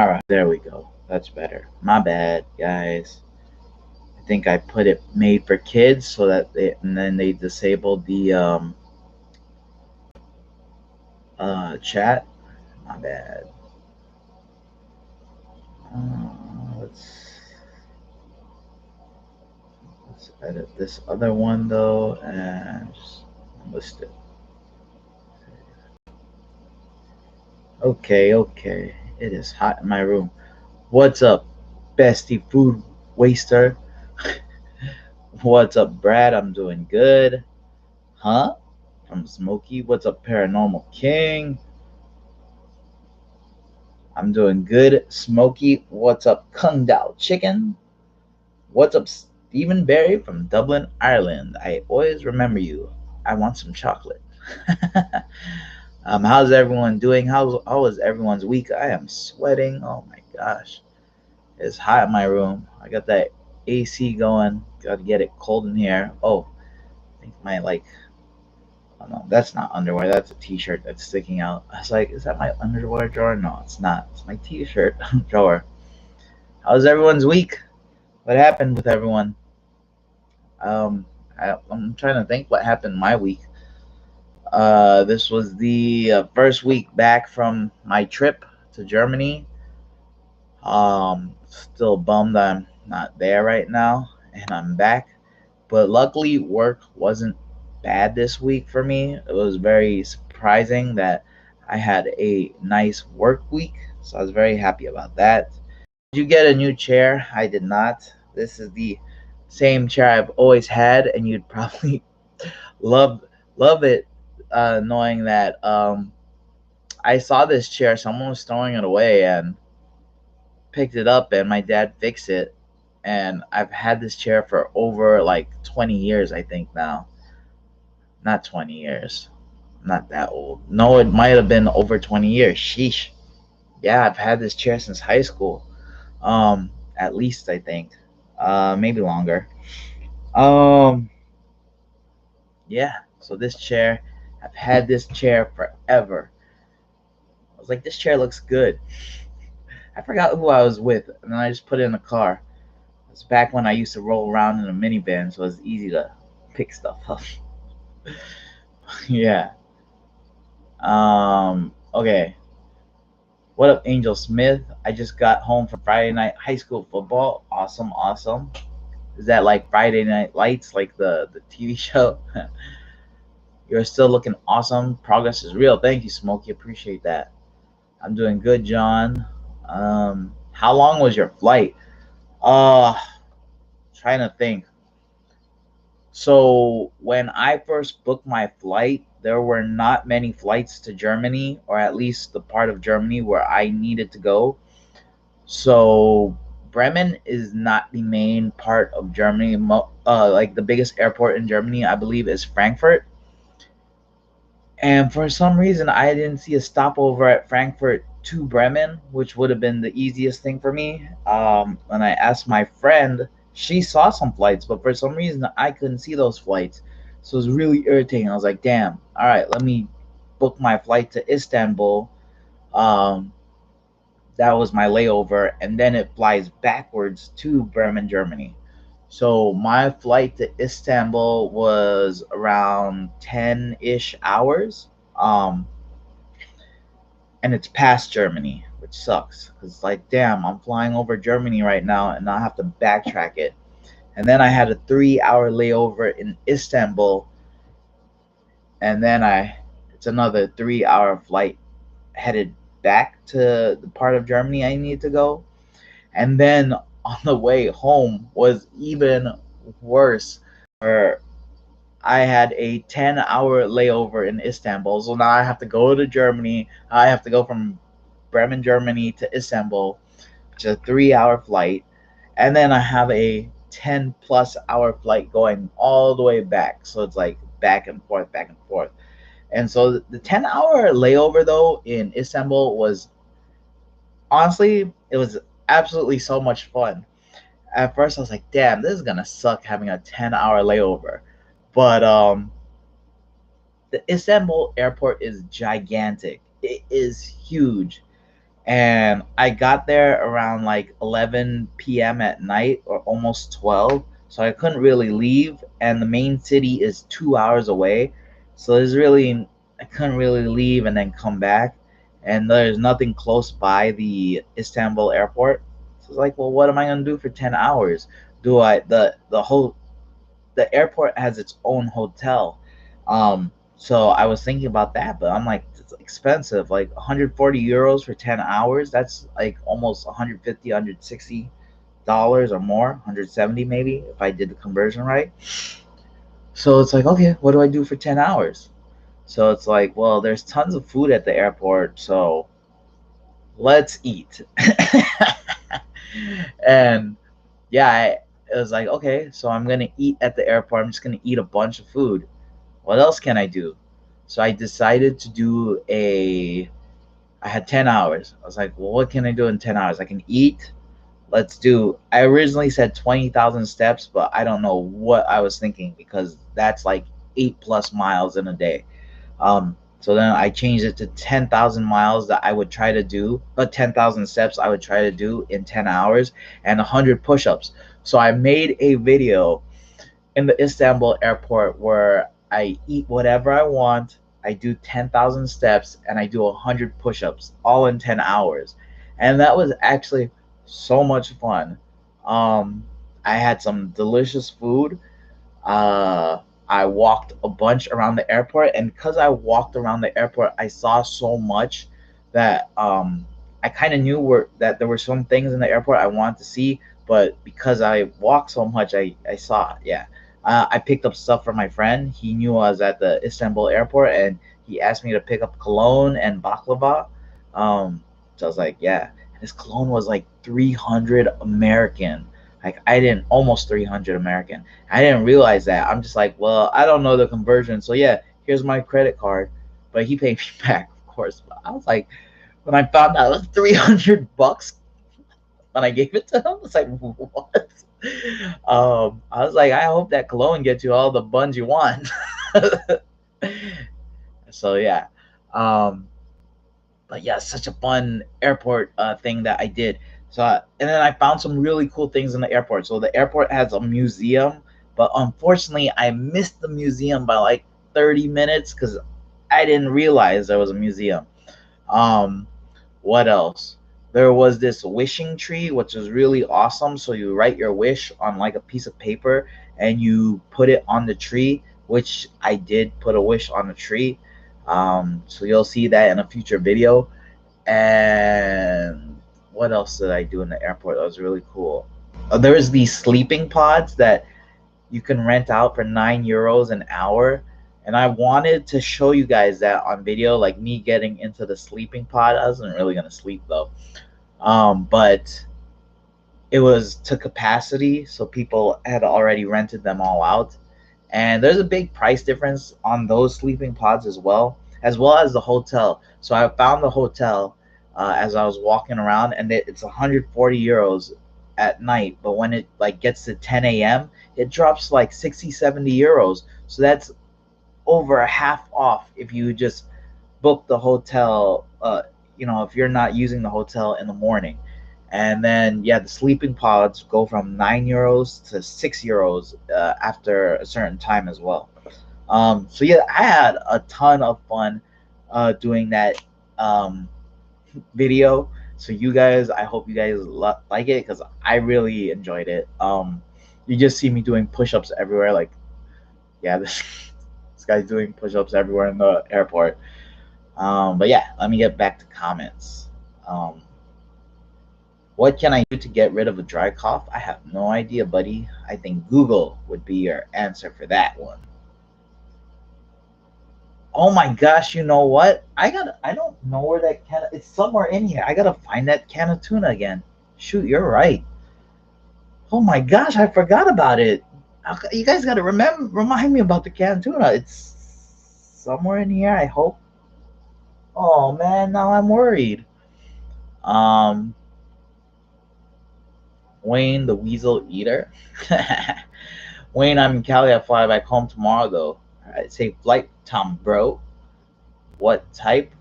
Alright, there we go. That's better. My bad, guys. I think I put it made for kids so that and then they disabled the chat. My bad. Let's edit this other one though and just list it. Okay, okay. It is hot in my room. What's up, bestie food waster? What's up, Brad? I'm doing good. Huh? From Smokey. What's up, Paranormal King? I'm doing good. Smokey. What's up, Kung Dao Chicken? What's up, Stephen Barry from Dublin, Ireland? I always remember you. I want some chocolate. How's everyone doing? How was everyone's week? I am sweating. Oh my gosh. It's hot in my room. I got that AC going. Got to get it cold in here. Oh, I think my oh no, that's not underwear. That's a t-shirt that's sticking out. I was like, is that my underwear drawer? No, it's not. It's my t-shirt drawer. How's everyone's week? What happened with everyone? I'm trying to think what happened my week. This was the first week back from my trip to Germany. Still bummed I'm not there right now, and I'm back. But luckily, work wasn't bad this week for me. It was very surprising that I had a nice work week, so I was very happy about that. Did you get a new chair? I did not. This is the same chair I've always had, and you'd probably love love it, knowing that I saw this chair. Someone was throwing it away and picked it up, and my dad fixed it. And I've had this chair for over like 20 years, I think now. Not 20 years. I'm not that old. No, it might have been over 20 years. Sheesh. Yeah, I've had this chair since high school. At least I think. Maybe longer. Um, yeah. So this chair, I've had this chair forever. I was like, this chair looks good. I forgot who I was with, and then I just put it in the car. It's back when I used to roll around in a minivan, so it was easy to pick stuff up. Yeah. Okay. What up, Angel Smith? I just got home from Friday night high school football. Awesome, awesome. Is that like Friday Night Lights, like the TV show? You're still looking awesome. Progress is real. Thank you, Smokey. Appreciate that. I'm doing good, John. How long was your flight? Uh, Trying to think. So when I first booked my flight, there were not many flights to Germany, or at least the part of Germany where I needed to go. So Bremen is not the main part of Germany. Like the biggest airport in Germany, I believe, is Frankfurt. And for some reason, I didn't see a stopover at Frankfurt to Bremen, which would have been the easiest thing for me. When I asked my friend, she saw some flights, but for some reason, I couldn't see those flights. So it was really irritating. I was like, damn, all right, let me book my flight to Istanbul. Um, that was my layover, and then it flies backwards to Bremen, Germany. So my flight to Istanbul was around 10-ish hours. Um, and it's past Germany, which sucks. Cause it's like, damn, I'm flying over Germany right now, and I have to backtrack it. And then I had a 3 hour layover in Istanbul, and then it's another 3 hour flight headed back to the part of Germany I need to go. And then on the way home was even worse, where I had a 10-hour layover in Istanbul. So now I have to go to Germany. I have to go from Bremen, Germany to Istanbul, which is a 3 hour flight. And then I have a 10 plus hour flight going all the way back. So it's like back and forth, back and forth. And so the 10-hour layover, though, in Istanbul was honestly, it was absolutely so much fun. At first, I was like, damn, this is going to suck having a 10-hour layover. But the Istanbul airport is gigantic. It is huge. And I got there around like 11 p.m. at night, or almost 12. So I couldn't really leave, and the main city is 2 hours away. So there's really I couldn't really leave and then come back, and there's nothing close by the Istanbul airport. So it's like, well, what am I gonna do for 10 hours? Do I the whole the airport has its own hotel. So I was thinking about that, but I'm like, it's expensive. Like 140 euros for 10 hours. That's like almost 150, $160 or more, 170 maybe, if I did the conversion right. So it's like, okay, what do I do for 10 hours? So it's like, well, there's tons of food at the airport, so let's eat. And yeah, it was like, okay, so I'm gonna eat at the airport. I'm just gonna eat a bunch of food. What else can I do? So I decided to do a. I had 10 hours. I was like, well, what can I do in 10 hours? I can eat. Let's do. I originally said 20,000 steps, but I don't know what I was thinking, because that's like 8+ miles in a day. So then I changed it to 10,000 miles that I would try to do, 10,000 steps I would try to do in 10 hours, and 100 push ups. So I made a video in the Istanbul airport where I eat whatever I want, I do 10,000 steps, and I do 100 push ups all in 10 hours. And that was actually so much fun. Um, I had some delicious food. uh, I walked a bunch around the airport, and because I walked around the airport, I saw so much that I kind of knew that there were some things in the airport I wanted to see, but because I walked so much, I saw it. Yeah, I picked up stuff for my friend. He knew I was at the Istanbul airport, and he asked me to pick up cologne and baklava. So I was like, yeah. And this cologne was like 300 American. Like I didn't almost 300 American. I didn't realize that. I'm just like, well, I don't know the conversion. So yeah, here's my credit card. But he paid me back, of course. But I was like, when I found out it was $300 when I gave it to him, I was like, what? I was like, I hope that cologne gets you all the buns you want. So yeah. Um, but yeah, such a fun airport thing that I did. So and then I found some really cool things in the airport. So the airport has a museum, but unfortunately I missed the museum by like 30 minutes because I didn't realize there was a museum. Um, what else? There was this wishing tree, which is really awesome. So you write your wish on like a piece of paper and you put it on the tree, which I did put a wish on the tree. So you'll see that in a future video. And what else did I do in the airport that was really cool? There was these sleeping pods that you can rent out for 9 euros an hour. And I wanted to show you guys that on video, like me getting into the sleeping pod. I wasn't really gonna sleep though. But it was to capacity, so people had already rented them all out. And there's a big price difference on those sleeping pods as well as the hotel. So I found the hotel as I was walking around, and it's 140 euros at night. But when it like gets to 10 a.m., it drops like 60, 70 euros. So that's over a half off if you just book the hotel. If you're not using the hotel in the morning. And then yeah, the sleeping pods go from 9 euros to 6 euros after a certain time as well. So yeah, I had a ton of fun doing that um, video. So you guys, I hope you guys like it because I really enjoyed it. You just see me doing push-ups everywhere. Like yeah, this guy's doing push-ups everywhere in the airport. But yeah, let me get back to comments. Um, what can I do to get rid of a dry cough? I have no idea, buddy. I think Google would be your answer for that one. Oh my gosh, you know what? I don't know where that can. It's somewhere in here. I gotta find that can of tuna again. Shoot, you're right. Oh my gosh, I forgot about it. You guys gotta remind me about the can of tuna. It's somewhere in here, I hope. Oh man, now I'm worried. Um, Wayne the Weasel Eater. Wayne, I'm in Cali. I fly back home tomorrow though. Alright, safe flight, Tom bro. What type?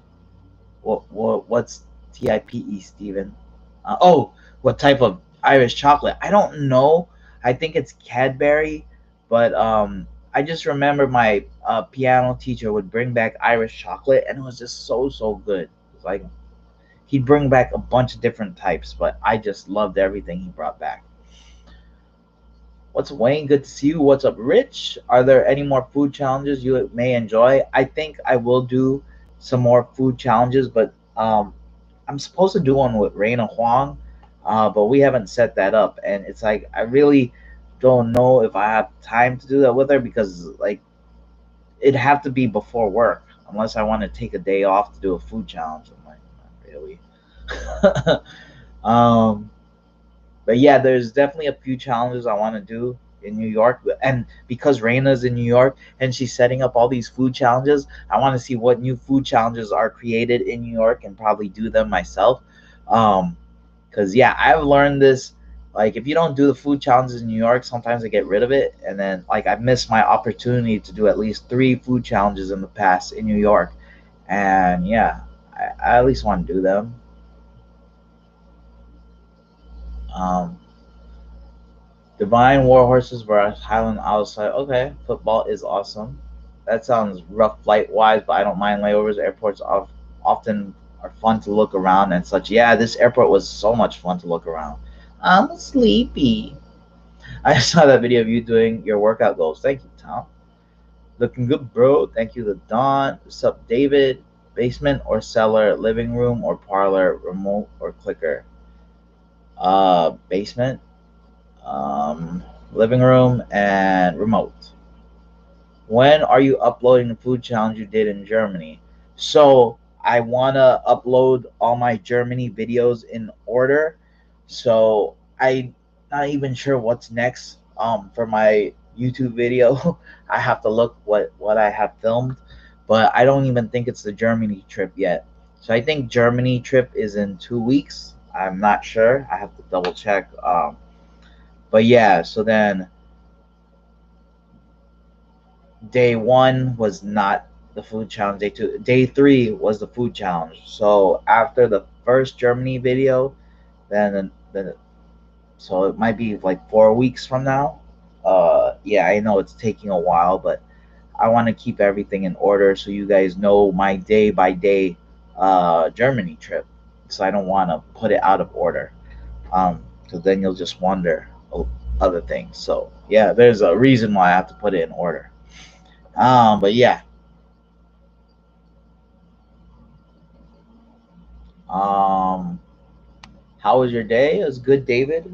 What's TIPE, Steven. Oh, what type of Irish chocolate? I don't know. I think it's Cadbury, but I just remember my piano teacher would bring back Irish chocolate, and it was just so good. It's like he'd bring back a bunch of different types, but I just loved everything he brought back. What's Wayne? Good to see you. What's up, Rich? Are there any more food challenges you may enjoy? I think I will do some more food challenges, but I'm supposed to do one with Raina Huang, but we haven't set that up, and it's like I really don't know if I have time to do that with her because like it'd have to be before work unless I want to take a day off to do a food challenge. I'm like, not really. um, but yeah, there's definitely a few challenges I want to do in New York, and because Raina's in New York and she's setting up all these food challenges, I want to see what new food challenges are created in New York and probably do them myself. Um, because yeah, I've learned this. Like, if you don't do the food challenges in New York, sometimes I get rid of it, and then like I've missed my opportunity to do at least 3 food challenges in the past in New York, and yeah, I at least want to do them. Um, Divine War Horses versus Highland Outside. Okay, football is awesome. That sounds rough flight wise, but I don't mind layovers. Airports often are fun to look around and such. Yeah, this airport was so much fun to look around. I'm sleepy. I saw that video of you doing your workout goals. Thank you, Tom. Looking good, bro. Thank you, the Don. What's up, David? Basement or cellar, living room or parlor, remote or clicker? Basement, um, living room, and remote. When are you uploading the food challenge you did in Germany? So I want to upload all my Germany videos in order. So I'm not even sure what's next for my YouTube video. I have to look what I have filmed, but I don't even think it's the Germany trip yet. So I think Germany trip is in 2 weeks. I'm not sure. I have to double check. But yeah, so then day one was not the food challenge. Day three was the food challenge. So after the first Germany video, then so it might be like 4 weeks from now. Yeah, I know it's taking a while, but I want to keep everything in order so you guys know my day by day Germany trip. So I don't want to put it out of order. Because then you'll just wonder other things. So yeah, there's a reason why I have to put it in order. But yeah, Um, how was your day? It was good, David.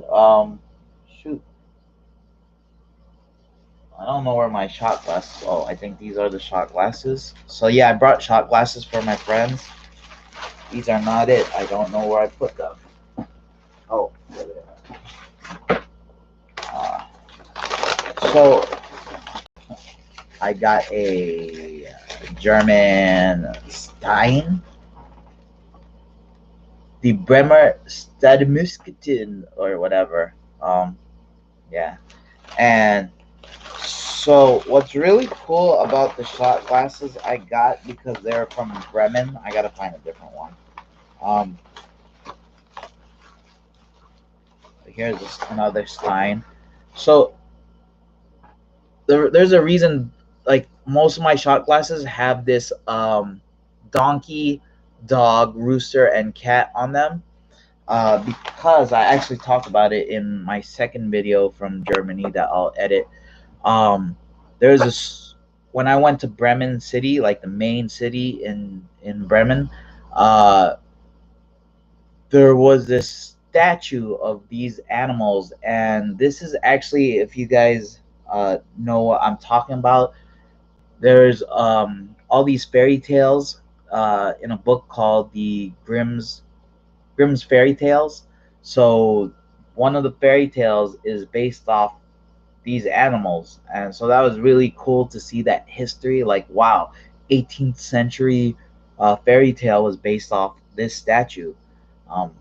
Shoot, I don't know where my shot glasses. Oh, I think these are the shot glasses. So yeah, I brought shot glasses for my friends. These are not it. I don't know where I put them. Oh, there they are. So I got a German Stein, the Bremer Stadmusketen or whatever. Yeah, and so what's really cool about the shot glasses I got because they're from Bremen, I gotta find a different one. Um, here's another Stein. So there's a reason. Like most of my shot glasses have this donkey, dog, rooster, and cat on them. Because I actually talked about it in my second video from Germany that I'll edit. Um, there's this when I went to Bremen City, like the main city in Bremen. Uh, there was this statue of these animals, and this is actually, if you guys know what I'm talking about, there's all these fairy tales in a book called the Grimm's Fairy Tales. So one of the fairy tales is based off these animals, and so that was really cool to see that history. Like, wow, 18th century fairy tale was based off this statue. um,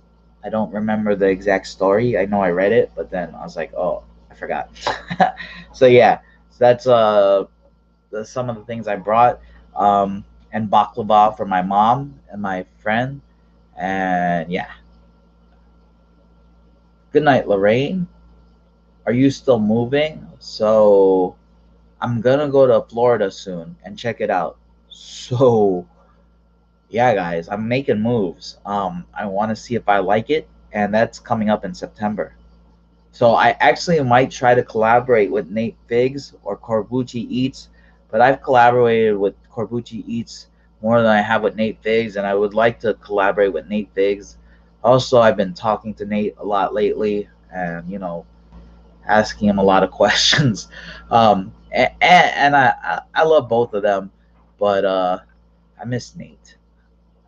I don't remember the exact story. I know I read it, but then I was like, oh, I forgot. So yeah, so that's some of the things I brought, and baklava for my mom and my friend, And yeah, good night, Lorraine. Are you still moving? So I'm gonna go to Florida soon and check it out. So yeah, guys, I'm making moves. I want to see if I like it, and that's coming up in September. So I actually might try to collaborate with Nate Figs or Corbucci Eats, but I've collaborated with Corbucci Eats more than I have with Nate Figs, and I would like to collaborate with Nate Figs. Also, I've been talking to Nate a lot lately, and asking him a lot of questions. And I love both of them, but I miss Nate.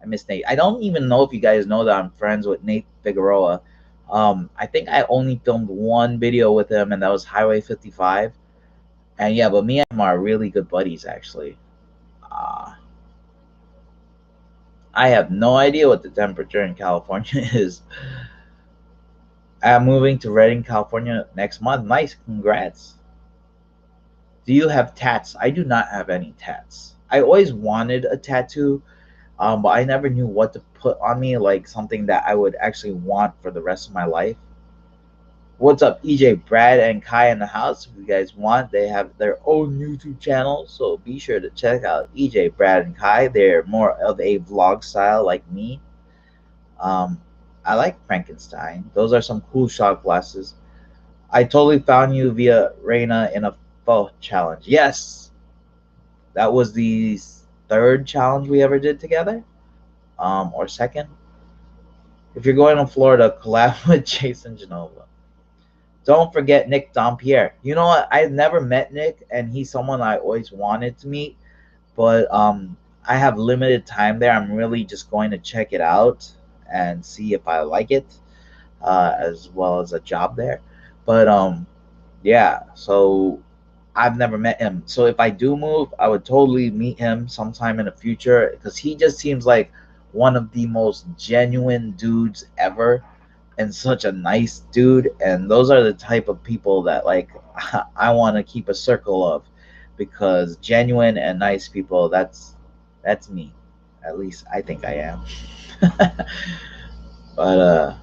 I miss Nate. I don't even know if you guys know that I'm friends with Nate Figueroa. I think I only filmed one video with him, and that was Highway 55. And yeah, but me and him are really good buddies, actually. Uh, I have no idea what the temperature in California is. I'm moving to Redding, California next month. Nice, congrats. Do you have tats? I do not have any tats. I always wanted a tattoo, but I never knew what to put on me, like something that I would actually want for the rest of my life. What's up, EJ, Brad, and Kai in the house? If you guys want, they have their own YouTube channel, so be sure to check out EJ, Brad, and Kai. They're more of a vlog style like me. Um, I like Frankenstein. Those are some cool shot glasses. I totally found you via Reina in a pho challenge. Yes, that was the third challenge we ever did together, or second. If you're going to Florida, collab with Jason Genova. Don't forget Nick Dompierre. You know what? I've never met Nick, and he's someone I always wanted to meet, but I have limited time there. I'm really just going to check it out and see if I like it, as well as a job there. But yeah. So I've never met him. So if I do move, I would totally meet him sometime in the future because he just seems like one of the most genuine dudes ever and such a nice dude. And those are the type of people that like I want to keep a circle of because genuine and nice people, that's me. At least I think I am. But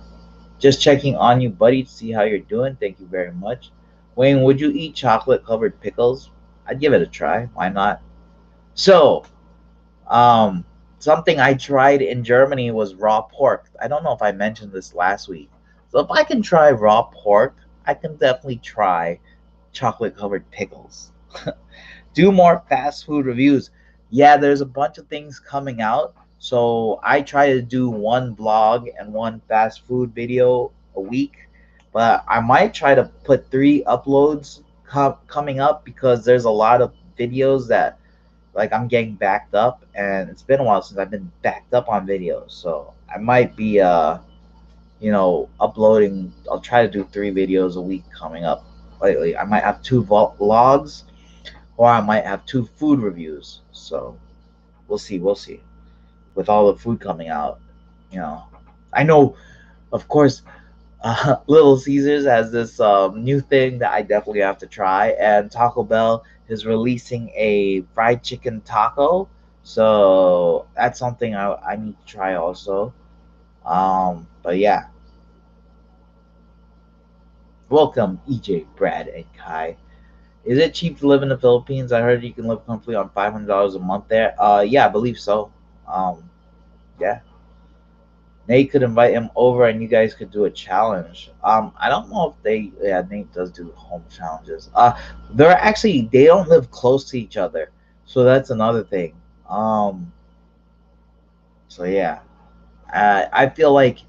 just checking on you, buddy, to see how you're doing. Thank you very much. Wayne, would you eat chocolate covered pickles? I'd give it a try. Why not? So, um, something I tried in Germany was raw pork. I don't know if I mentioned this last week. So if I can try raw pork, I can definitely try chocolate covered pickles. Do more fast food reviews. Yeah, there's a bunch of things coming out. So I try to do one vlog and one fast food video a week, but I might try to put three uploads coming up because there's a lot of videos that like I'm getting backed up, and it's been a while since I've been backed up on videos. So I might be uploading. I'll try to do three videos a week coming up lately. I might have two vlogs or I might have two food reviews. So we'll see. We'll see. With all the food coming out, you know, I know, of course, Little Caesars has this new thing that I definitely have to try, and Taco Bell is releasing a fried chicken taco. So that's something I need to try also. But yeah, welcome EJ, Brad, and Kai. Is it cheap to live in the Philippines? I heard you can live comfortably on $500 a month there. Yeah, I believe so. Um, yeah. Nate could invite him over and you guys could do a challenge. I don't know if yeah, Nate does do home challenges. They don't live close to each other. So that's another thing. Um, so yeah. I feel like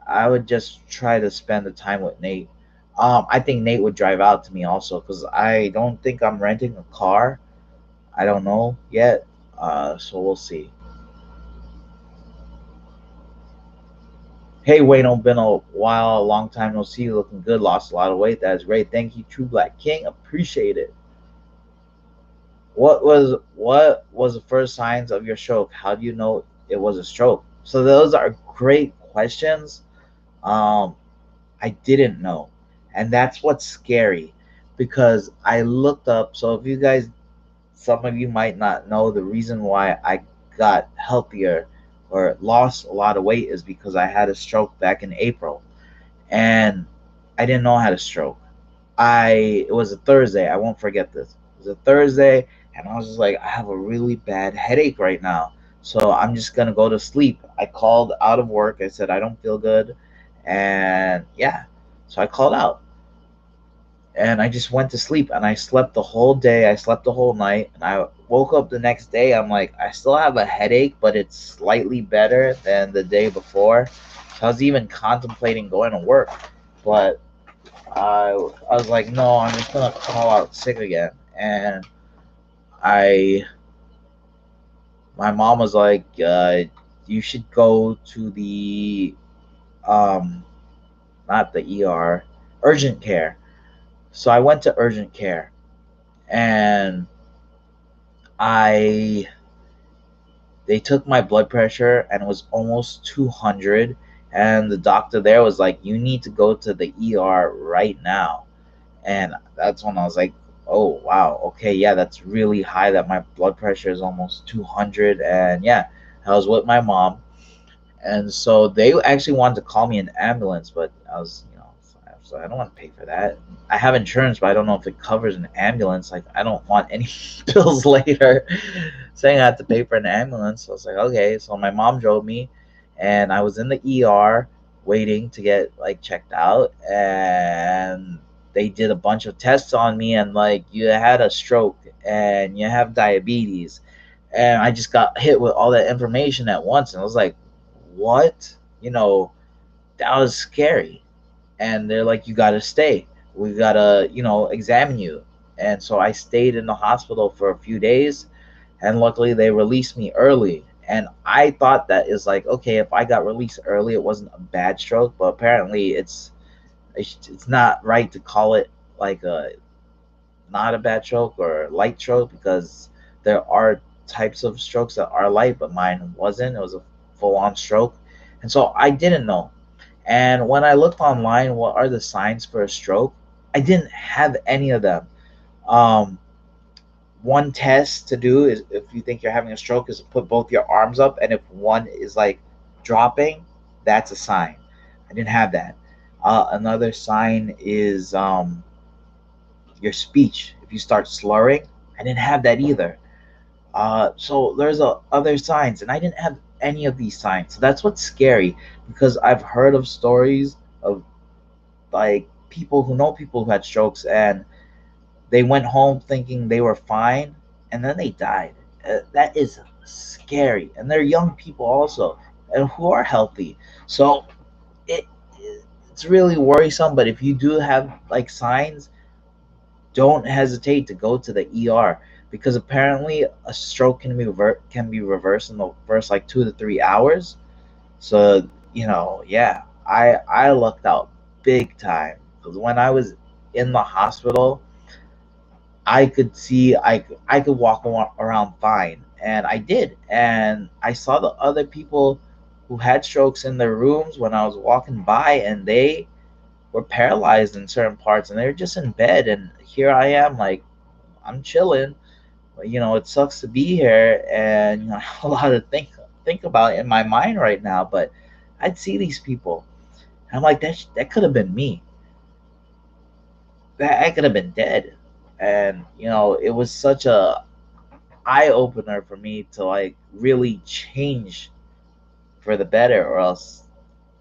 I would just try to spend the time with Nate. I think Nate would drive out to me also because I don't think I'm renting a car. I don't know yet. So we'll see. Hey Wayne, it's been a while, a long time no see. Looking good, lost a lot of weight. That's great. Thank you, True Black King. Appreciate it. What was the first signs of your stroke? How do you know it was a stroke? So those are great questions. Um, I didn't know, and that's what's scary, because I looked up. So if you guys, some of you might not know the reason why I got healthier or lost a lot of weight is because I had a stroke back in April, and I didn't know I had a stroke. It was a Thursday. I won't forget this. It was a Thursday, and I was just like, I have a really bad headache right now, so I'm just gonna go to sleep. I called out of work. I said I don't feel good, and yeah, so I called out, and I just went to sleep, and I slept the whole day. I slept the whole night, and I woke up the next day. I'm like, I still have a headache, but it's slightly better than the day before. So I was even contemplating going to work, but I was like, no, I'm just gonna call out sick again. And I, my mom was like, you should go to the, um, not the ER, urgent care. So I went to urgent care, and I, they took my blood pressure, and it was almost 200. And the doctor there was like, you need to go to the ER right now. And that's when I was like, oh wow, okay, yeah, that's really high. That my blood pressure is almost 200, and yeah, I was with my mom, and so they actually wanted to call me an ambulance, but I was, so I don't want to pay for that. I have insurance, but I don't know if it covers an ambulance. Like, I don't want any bills later saying I have to pay for an ambulance. So I was like, okay. So my mom drove me, and I was in the ER waiting to get like checked out, and they did a bunch of tests on me, and like, you had a stroke and you have diabetes, and I just got hit with all that information at once, and I was like, what? That was scary. And they're like, you gotta stay. We gotta, examine you. And so I stayed in the hospital for a few days, and luckily they released me early. And I thought that is like, okay, if I got released early, it wasn't a bad stroke, but apparently it's not right to call it like a not a bad stroke or light stroke, because there are types of strokes that are light, but mine wasn't. It was a full on stroke. And so I didn't know. And when I looked online, what are the signs for a stroke? I didn't have any of them. Um, One test to do is, if you think you're having a stroke, is to put both your arms up, and if one is like dropping, that's a sign. I didn't have that. Another sign is your speech. If you start slurring, I didn't have that either. So there's other signs, and I didn't have any of these signs. So that's what's scary, because I've heard of stories of like people who know people who had strokes, and they went home thinking they were fine, and then they died. That is scary, and they're young people also, and who are healthy. So it it's really worrisome. But if you do have like signs, don't hesitate to go to the ER, because apparently a stroke can be reversed in the first like 2 to 3 hours. So yeah, I lucked out big time, because when I was in the hospital, I could see I could walk around fine, and I did, and I saw the other people who had strokes in their rooms when I was walking by, and they were paralyzed in certain parts, and they were just in bed, and here I am, like, I'm chilling. But, it sucks to be here, and I have a lot to think about in my mind right now. But I'd see these people, and I'm like, that could have been me. That I could have been dead. And it was such a eye opener for me to like really change for the better, or else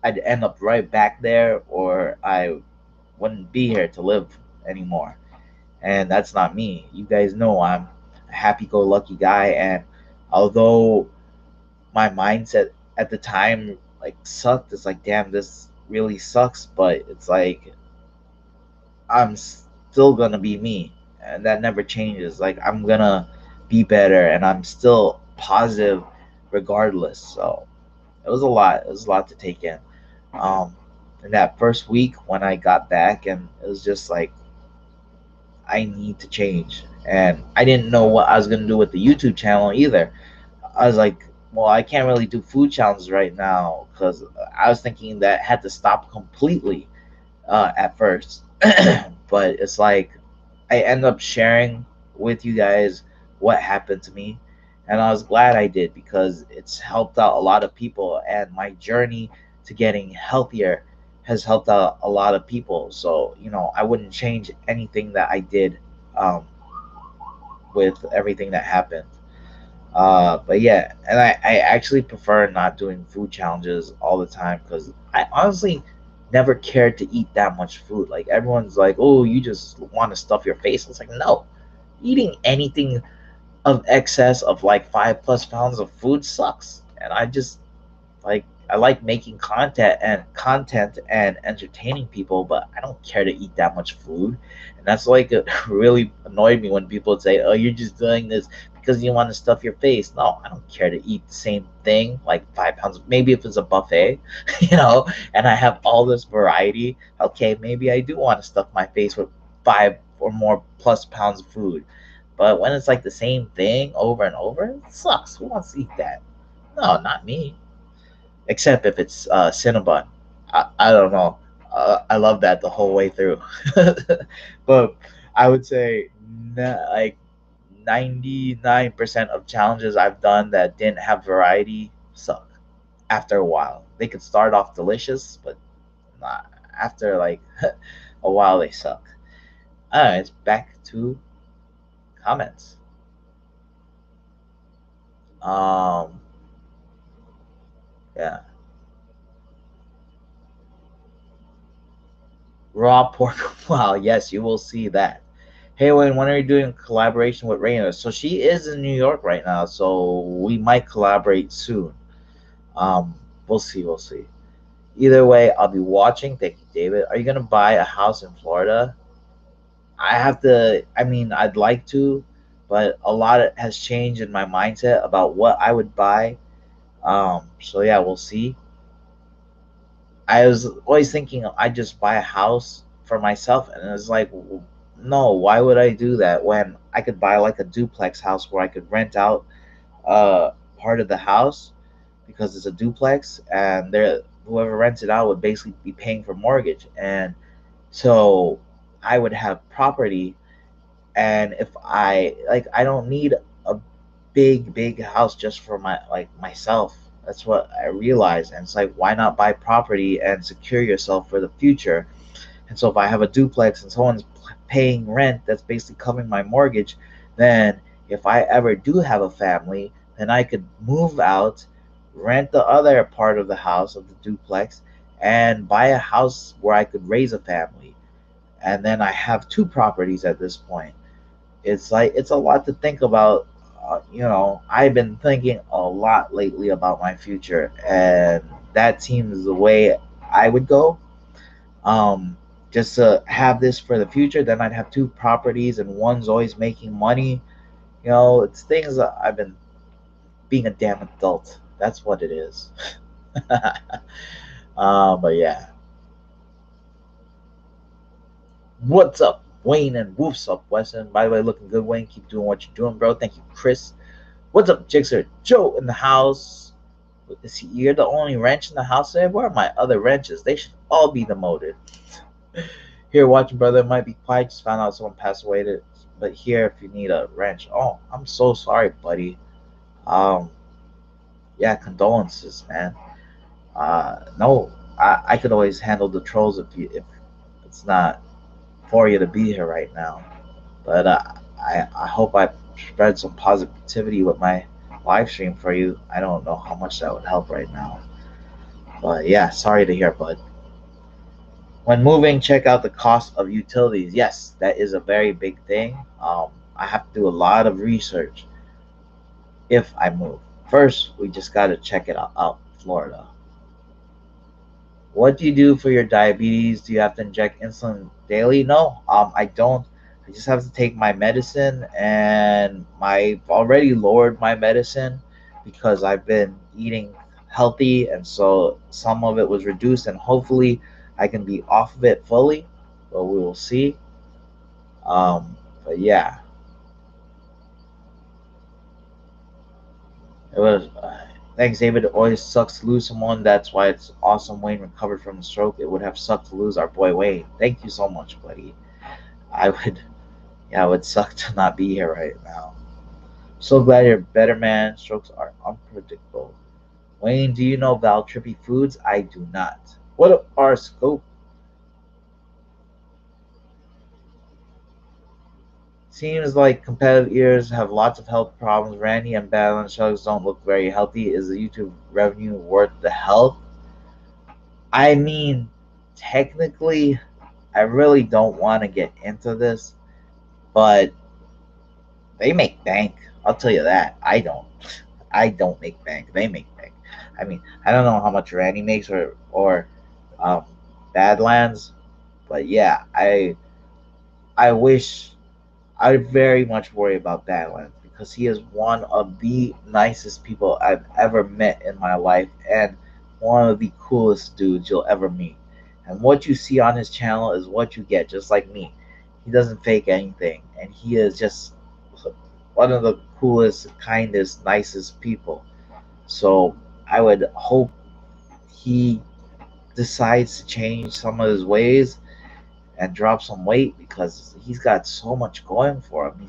I'd end up right back there, or I wouldn't be here to live anymore. And that's not me. You guys know I'm a happy-go-lucky guy, and although my mindset at the time like sucked, it's like, damn, this really sucks, but it's like I'm still gonna be me, and that never changes. Like, I'm gonna be better, and I'm still positive regardless. So it was a lot. It was a lot to take in. Um, in that first week when I got back, and it was just like, I need to change. And I didn't know what I was gonna do with the YouTube channel either. I was like, well, I can't really do food challenges right now, because I was thinking that had to stop completely at first. But it's like I end up sharing with you guys what happened to me, And I was glad I did because it's helped out a lot of people, and my journey to getting healthier has helped out a lot of people. So, I wouldn't change anything that I did, um, with everything that happened. But yeah, and I actually prefer not doing food challenges all the time because I honestly never cared to eat that much food. Like everyone's like, oh, you just want to stuff your face. It's like, no, eating anything of excess of like 5+ pounds of food sucks. And I like making content and entertaining people, but I don't care to eat that much food. And that's like it really annoyed me when people say, "Oh, you're just doing this because you want to stuff your face." No, I don't care to eat the same thing like 5 pounds. Maybe if it's a buffet, and I have all this variety. Okay, maybe I do want to stuff my face with 5 or more plus pounds of food. But when it's like the same thing over and over, it sucks. Who wants to eat that? No, not me, except if it's Cinnabon. I don't know. I love that the whole way through. But I would say like 99% of challenges I've done that didn't have variety suck after a while. They could start off delicious, but not after like a while they suck. Alright, it's back to comments. Um, yeah, raw pork. Wow, yes, you will see that. Hey Wayne, when are you doing collaboration with Raina? So she is in New York right now, so we might collaborate soon. Um, we'll see, we'll see. Either way, I'll be watching. Thank you, David. Are you gonna buy a house in Florida? I have to. I mean, I'd like to, but a lot has changed in my mindset about what I would buy. So yeah, we'll see. I was always thinking I'd just buy a house for myself, and it's like, no, why would I do that when I could buy like a duplex house where I could rent out part of the house because it's a duplex, and there whoever rents it out would basically be paying for mortgage, and so I would have property. And if I don't need a big house just for myself. That's what I realized, and it's like, why not buy property and secure yourself for the future? And so if I have a duplex and someone's paying rent that's basically covering my mortgage, then if I ever do have a family, then I could move out, rent the other part of the house of the duplex, and buy a house where I could raise a family. And then I have two properties at this point. It's like it's a lot to think about. I've been thinking a lot lately about my future, and that seems the way I would go. Um, just to have this for the future, then I'd have two properties, and one's always making money. It's things that I've been being a damn adult. That's what it is. But yeah, what's up, Wayne, and whoofs up, Weston? By the way, looking good, Wayne. Keep doing what you're doing, bro. Thank you, Chris. What's up, Jixer? Joe in the house. You're the only wrench in the house today? Where are my other wrenches? They should all be demoted. Here, watching, brother. Might be quiet. Just found out someone passed away. But here, if you need a wrench. Oh, I'm so sorry, buddy. Um, yeah, condolences, man. No, I could always handle the trolls if it's not for you to be here right now. But I hope I spread some positivity with my live stream for you. I don't know how much that would help right now. But yeah, sorry to hear, bud. When moving, check out the cost of utilities. Yes, that is a very big thing. I have to do a lot of research if I move. First, we just got to check it out, Florida. What do you do for your diabetes? Do you have to inject insulin daily? No, I don't. I just have to take my medicine, and I've already lowered my medicine because I've been eating healthy, and so some of it was reduced, and hopefully I can be off of it fully, but we will see. But yeah, it was. Thanks, David. It always sucks to lose someone. That's why it's awesome Wayne recovered from the stroke. It would have sucked to lose our boy Wayne. Thank you so much, buddy. I would, yeah, it would suck to not be here right now. So glad you're better, man. Strokes are unpredictable. Wayne, do you know about trippy foods? I do not. What are scope? Seems like competitive ears have lots of health problems. Randy and Balance Shugs don't look very healthy. Is the YouTube revenue worth the health? I mean, technically, I really don't want to get into this, but they make bank. I'll tell you that. I don't. I don't make bank. They make bank. I mean, I don't know how much Randy makes or um, Badlands, but yeah, I wish I very much worry about Badlands because he is one of the nicest people I've ever met in my life and one of the coolest dudes you'll ever meet. And what you see on his channel is what you get, just like me. He doesn't fake anything, and he is just one of the coolest, kindest, nicest people. So I would hope he decides to change some of his ways and drop some weight because he's got so much going for him.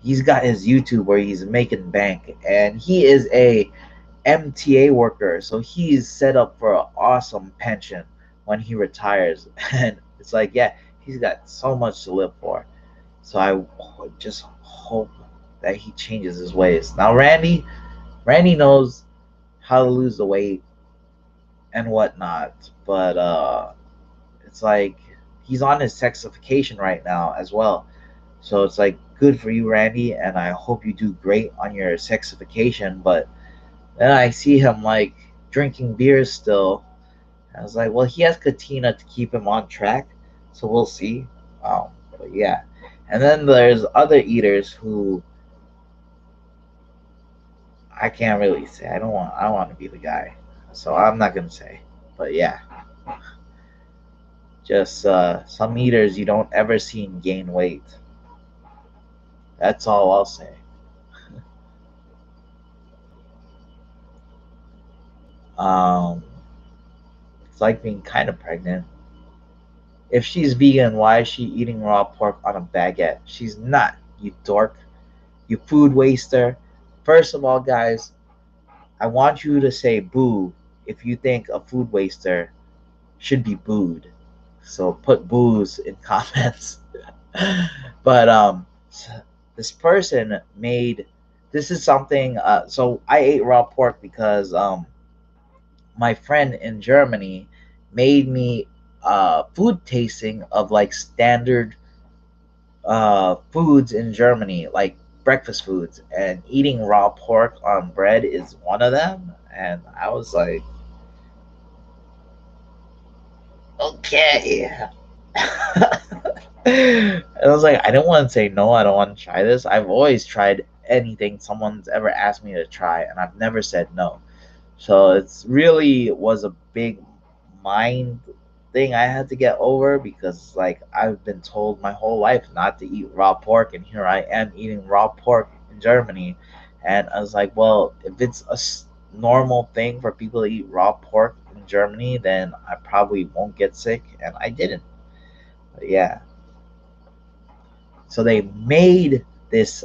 He's got his YouTube where he's making bank, and he is a MTA worker, so he's set up for an awesome pension when he retires. And it's like, yeah, he's got so much to live for. So I just hope that he changes his ways. Now, Randy knows how to lose the weight and whatnot, but it's like he's on his sexification right now as well. So it's like good for you, Randy, and I hope you do great on your sexification. But then I see him like drinking beers still. I was like, well, he has Katina to keep him on track, so we'll see. But yeah, and then there's other eaters who I can't really say. I don't want to be the guy, so I'm not gonna say. But yeah, just some eaters you don't ever see gain weight. That's all I'll say. Um, it's like being kind of pregnant. If she's vegan, why is she eating raw pork on a baguette? She's not, you dork. You food waster. First of all, guys, I want you to say boo if you think a food waster should be booed. So put boos in comments. But this person made this is something. So I ate raw pork because my friend in Germany made me food tasting of like standard foods in Germany, like breakfast foods, and eating raw pork on bread is one of them. And I was like, okay. And I was like, I don't want to say no. I don't want to try this. I've always tried anything someone's ever asked me to try, and I've never said no. So it's really was a big mind thing I had to get over because like I've been told my whole life not to eat raw pork, and here I am eating raw pork in Germany. And I was like, well, if it's a normal thing for people to eat raw pork in Germany, then I probably won't get sick, and I didn't. But yeah, so they made this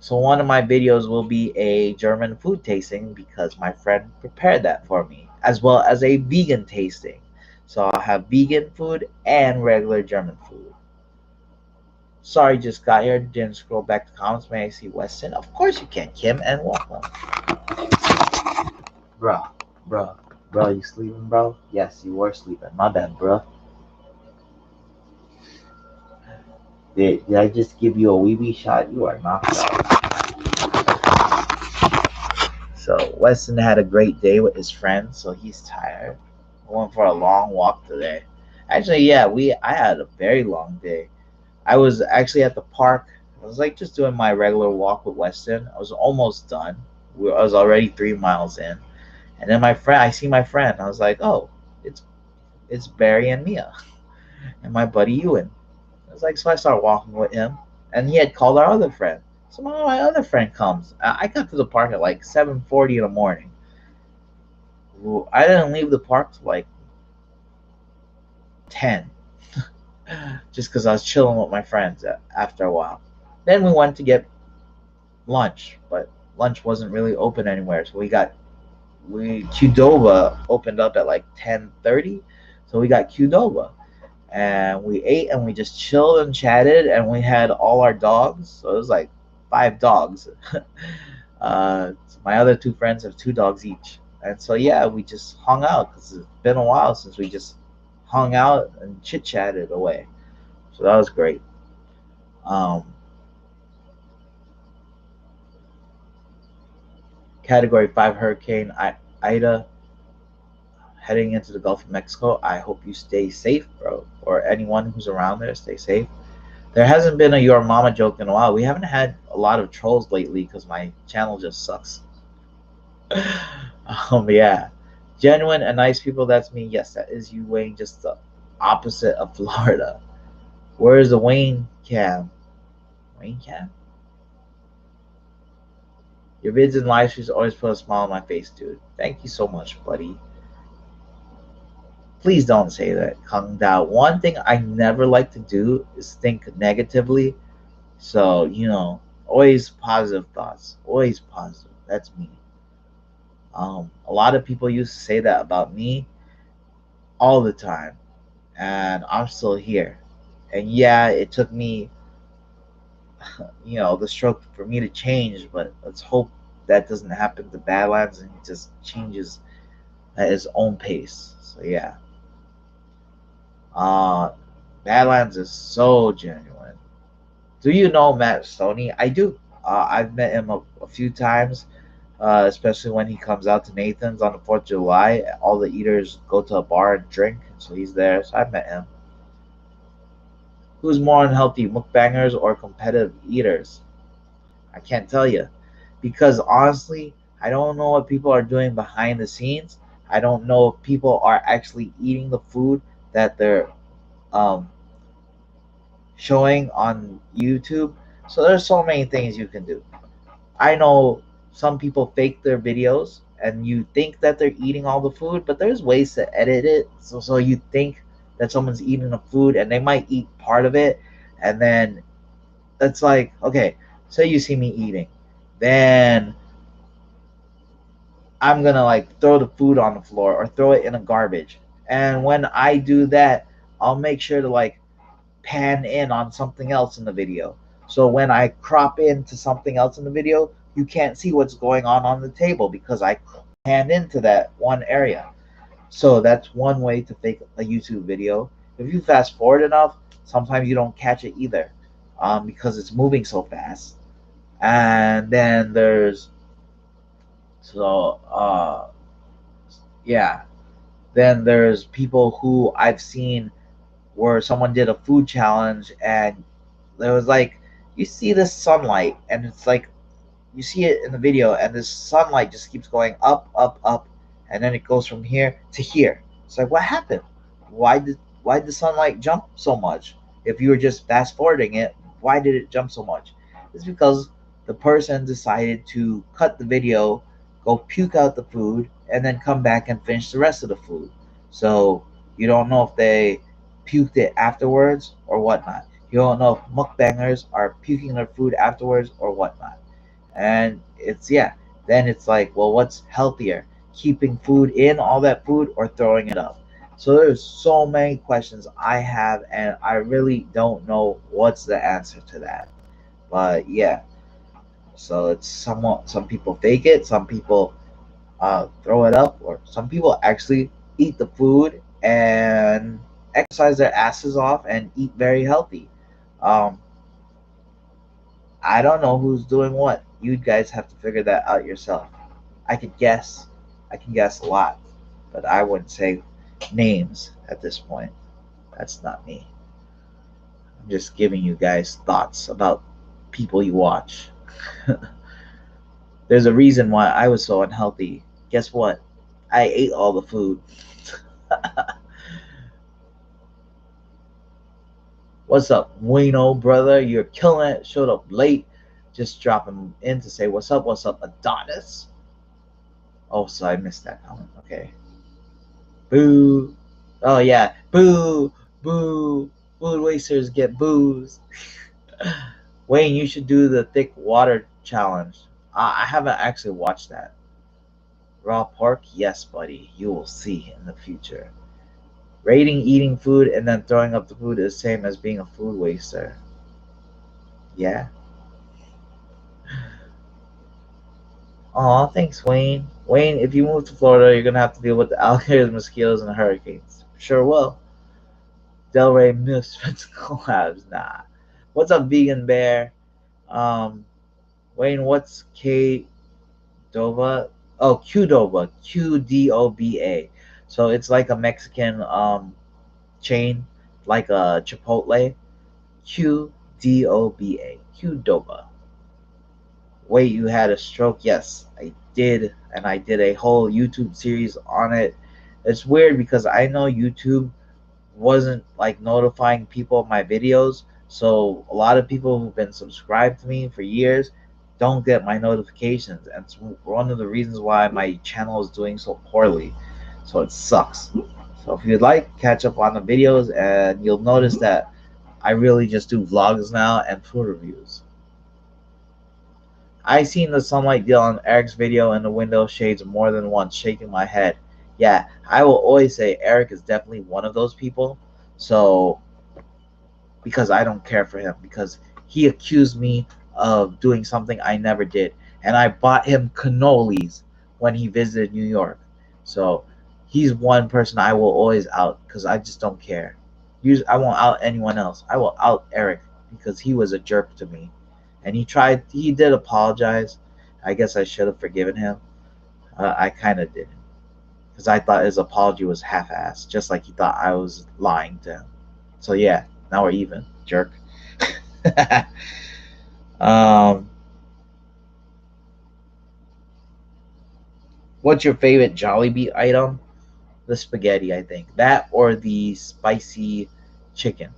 so one of my videos will be a German food tasting because my friend prepared that for me, as well as a vegan tasting. So I'll have vegan food and regular German food. Sorry, just got here. Didn't scroll back to comments. May I see Weston? Of course you can, Kim, and welcome. Bruh, bruh, bruh, you sleeping, bro? Yes, you were sleeping. My bad, bruh. Did I just give you a wee shot? You are knocked out. So Weston had a great day with his friends, so he's tired. I went for a long walk today. Actually, yeah, we I had a very long day. I was actually at the park. I was like just doing my regular walk with Weston. I was almost done. I was already 3 miles in, and then I see my friend. I was like, oh, it's it's Barry and Mia and my buddy Ewan. I was like, so I started walking with him, and he had called our other friend. So my other friend comes. I got to the park at like 7:40 in the morning. I didn't leave the park till like 10, just because I was chilling with my friends after a while. Then we went to get lunch, but lunch wasn't really open anywhere. So we Qdoba opened up at like 10:30, so we got Qdoba and we ate and we just chilled and chatted and we had all our dogs. So it was like 5 dogs. My other 2 friends have 2 dogs each, and so yeah, we just hung out because it's been a while since we just hung out and chit chatted away. So that was great. Um, Category 5 hurricane Ida heading into the Gulf of Mexico. I hope you stay safe, bro, or anyone who's around there, stay safe. There hasn't been a Your Mama joke in a while. We haven't had a lot of trolls lately because my channel just sucks. Yeah. Genuine and nice people, that's me. Yes, that is you, Wayne, just the opposite of Florida. Where is the Wayne cam? Wayne cam? Your vids and live streams always put a smile on my face, dude. Thank you so much, buddy. Please don't say that, Kung Dao. One thing I never like to do is think negatively. So, always positive thoughts. Always positive. That's me. A lot of people used to say that about me all the time, and I'm still here. And yeah, it took me, the stroke for me to change, but let's hope that doesn't happen to Badlands and it just changes at his own pace. So yeah, uh, Badlands is so genuine. Do you know Matt Stoney? I do. I've met him a few times, especially when he comes out to Nathan's on the 4th of July. All the eaters go to a bar and drink, so he's there. So I've met him. Who's more unhealthy, mukbangers or competitive eaters? I can't tell you. Because honestly, I don't know what people are doing behind the scenes. I don't know if people are actually eating the food that they're um, showing on YouTube. So there's so many things you can do. I know some people fake their videos and you think that they're eating all the food, but there's ways to edit it. So you think that someone's eating the food and they might eat part of it. And then it's like, okay, say you see me eating. Then I'm gonna like throw the food on the floor or throw it in a garbage. And when I do that, I'll make sure to like pan in on something else in the video. So when I crop into something else in the video, you can't see what's going on the table because I panned into that one area. So that's one way to fake a YouTube video. If you fast forward enough, sometimes you don't catch it either, because it's moving so fast. And then so yeah, then there's people who I've seen where someone did a food challenge and there was like you see this sunlight and it's like you see it in the video and this sunlight just keeps going up up up and then it goes from here to here. It's like what happened? Why did the sunlight jump so much? If you were just fast forwarding it, why did it jump so much? It's because the person decided to cut the video, go puke out the food, and then come back and finish the rest of the food. So you don't know if they puked it afterwards or whatnot. You don't know if mukbangers are puking their food afterwards or whatnot. And then it's like, well, what's healthier? Keeping food in, all that food, or throwing it up? So there's so many questions I have, and I really don't know what's the answer to that. But yeah, so it's somewhat, some people fake it, some people throw it up, or some people actually eat the food and exercise their asses off and eat very healthy. Um, I don't know who's doing what. You guys have to figure that out yourself. I could guess. I can guess a lot, but I wouldn't say names at this point. That's not me. I'm just giving you guys thoughts about people you watch. There's a reason why I was so unhealthy. Guess what? I ate all the food. What's up, Wino, brother? You're killing it. Showed up late. Just dropping in to say what's up, Adonis. Oh, so I missed that comment. Okay. Boo. Oh yeah. Boo. Boo. Food wasters get booze. Wayne, you should do the thick water challenge. I haven't actually watched that. Raw pork? Yes, buddy. You will see in the future. Rating eating food and then throwing up the food is the same as being a food waster. Yeah. Aw, thanks, Wayne. Wayne, if you move to Florida, you're gonna have to deal with the alligators, mosquitoes, and hurricanes. Sure will. Delray Misfits collabs. Nah. What's up, vegan bear? Um, Wayne, what's K Dova? Oh, Qdoba. QDOBA. So it's like a Mexican chain, like a Chipotle. QDOBA. Qdoba. Wait, you had a stroke? Yes, I did, and I did a whole YouTube series on it. It's weird because I know YouTube wasn't like notifying people of my videos, so a lot of people who've been subscribed to me for years don't get my notifications, and it's one of the reasons why my channel is doing so poorly. So it sucks. So if you'd like, catch up on the videos, and you'll notice that I really just do vlogs now and food reviews. I seen the sunlight deal on Eric's video in the window shades more than once, shaking my head. Yeah, I will always say Eric is definitely one of those people. So because I don't care for him, because he accused me of doing something I never did, and I bought him cannolis when he visited New York. So he's one person I will always out because I just don't care. I won't out anyone else. I will out Eric because he was a jerk to me, and he did apologize. I guess I should have forgiven him. I kind of did because I thought his apology was half-assed, just like he thought I was lying to him. So yeah, now we're even, jerk. um, what's your favorite Jollibee item? The spaghetti, I think. That or the spicy chicken.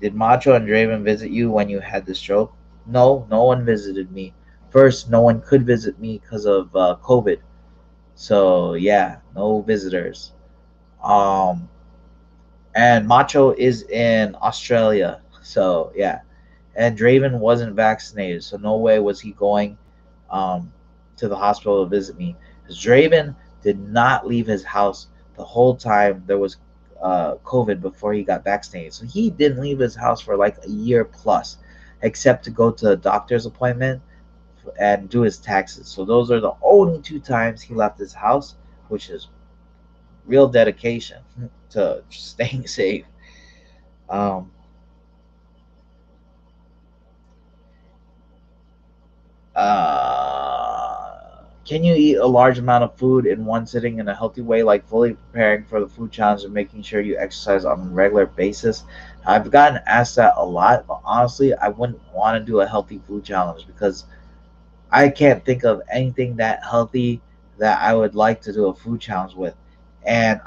Did Macho and Draven visit you when you had the stroke? No, no one visited me. First, no one could visit me because of COVID. So yeah, no visitors. Um, and Macho is in Australia. So yeah, and Draven wasn't vaccinated, so no way was he going um, to the hospital to visit me. Because Draven did not leave his house the whole time there was COVID before he got vaccinated. So he didn't leave his house for like a year plus, except to go to a doctor's appointment and do his taxes. So those are the only two times he left his house, which is real dedication to staying safe. Um, can you eat a large amount of food in one sitting in a healthy way, like fully preparing for the food challenge and making sure you exercise on a regular basis? I've gotten asked that a lot, but honestly, I wouldn't want to do a healthy food challenge because I can't think of anything that healthy that I would like to do a food challenge with. And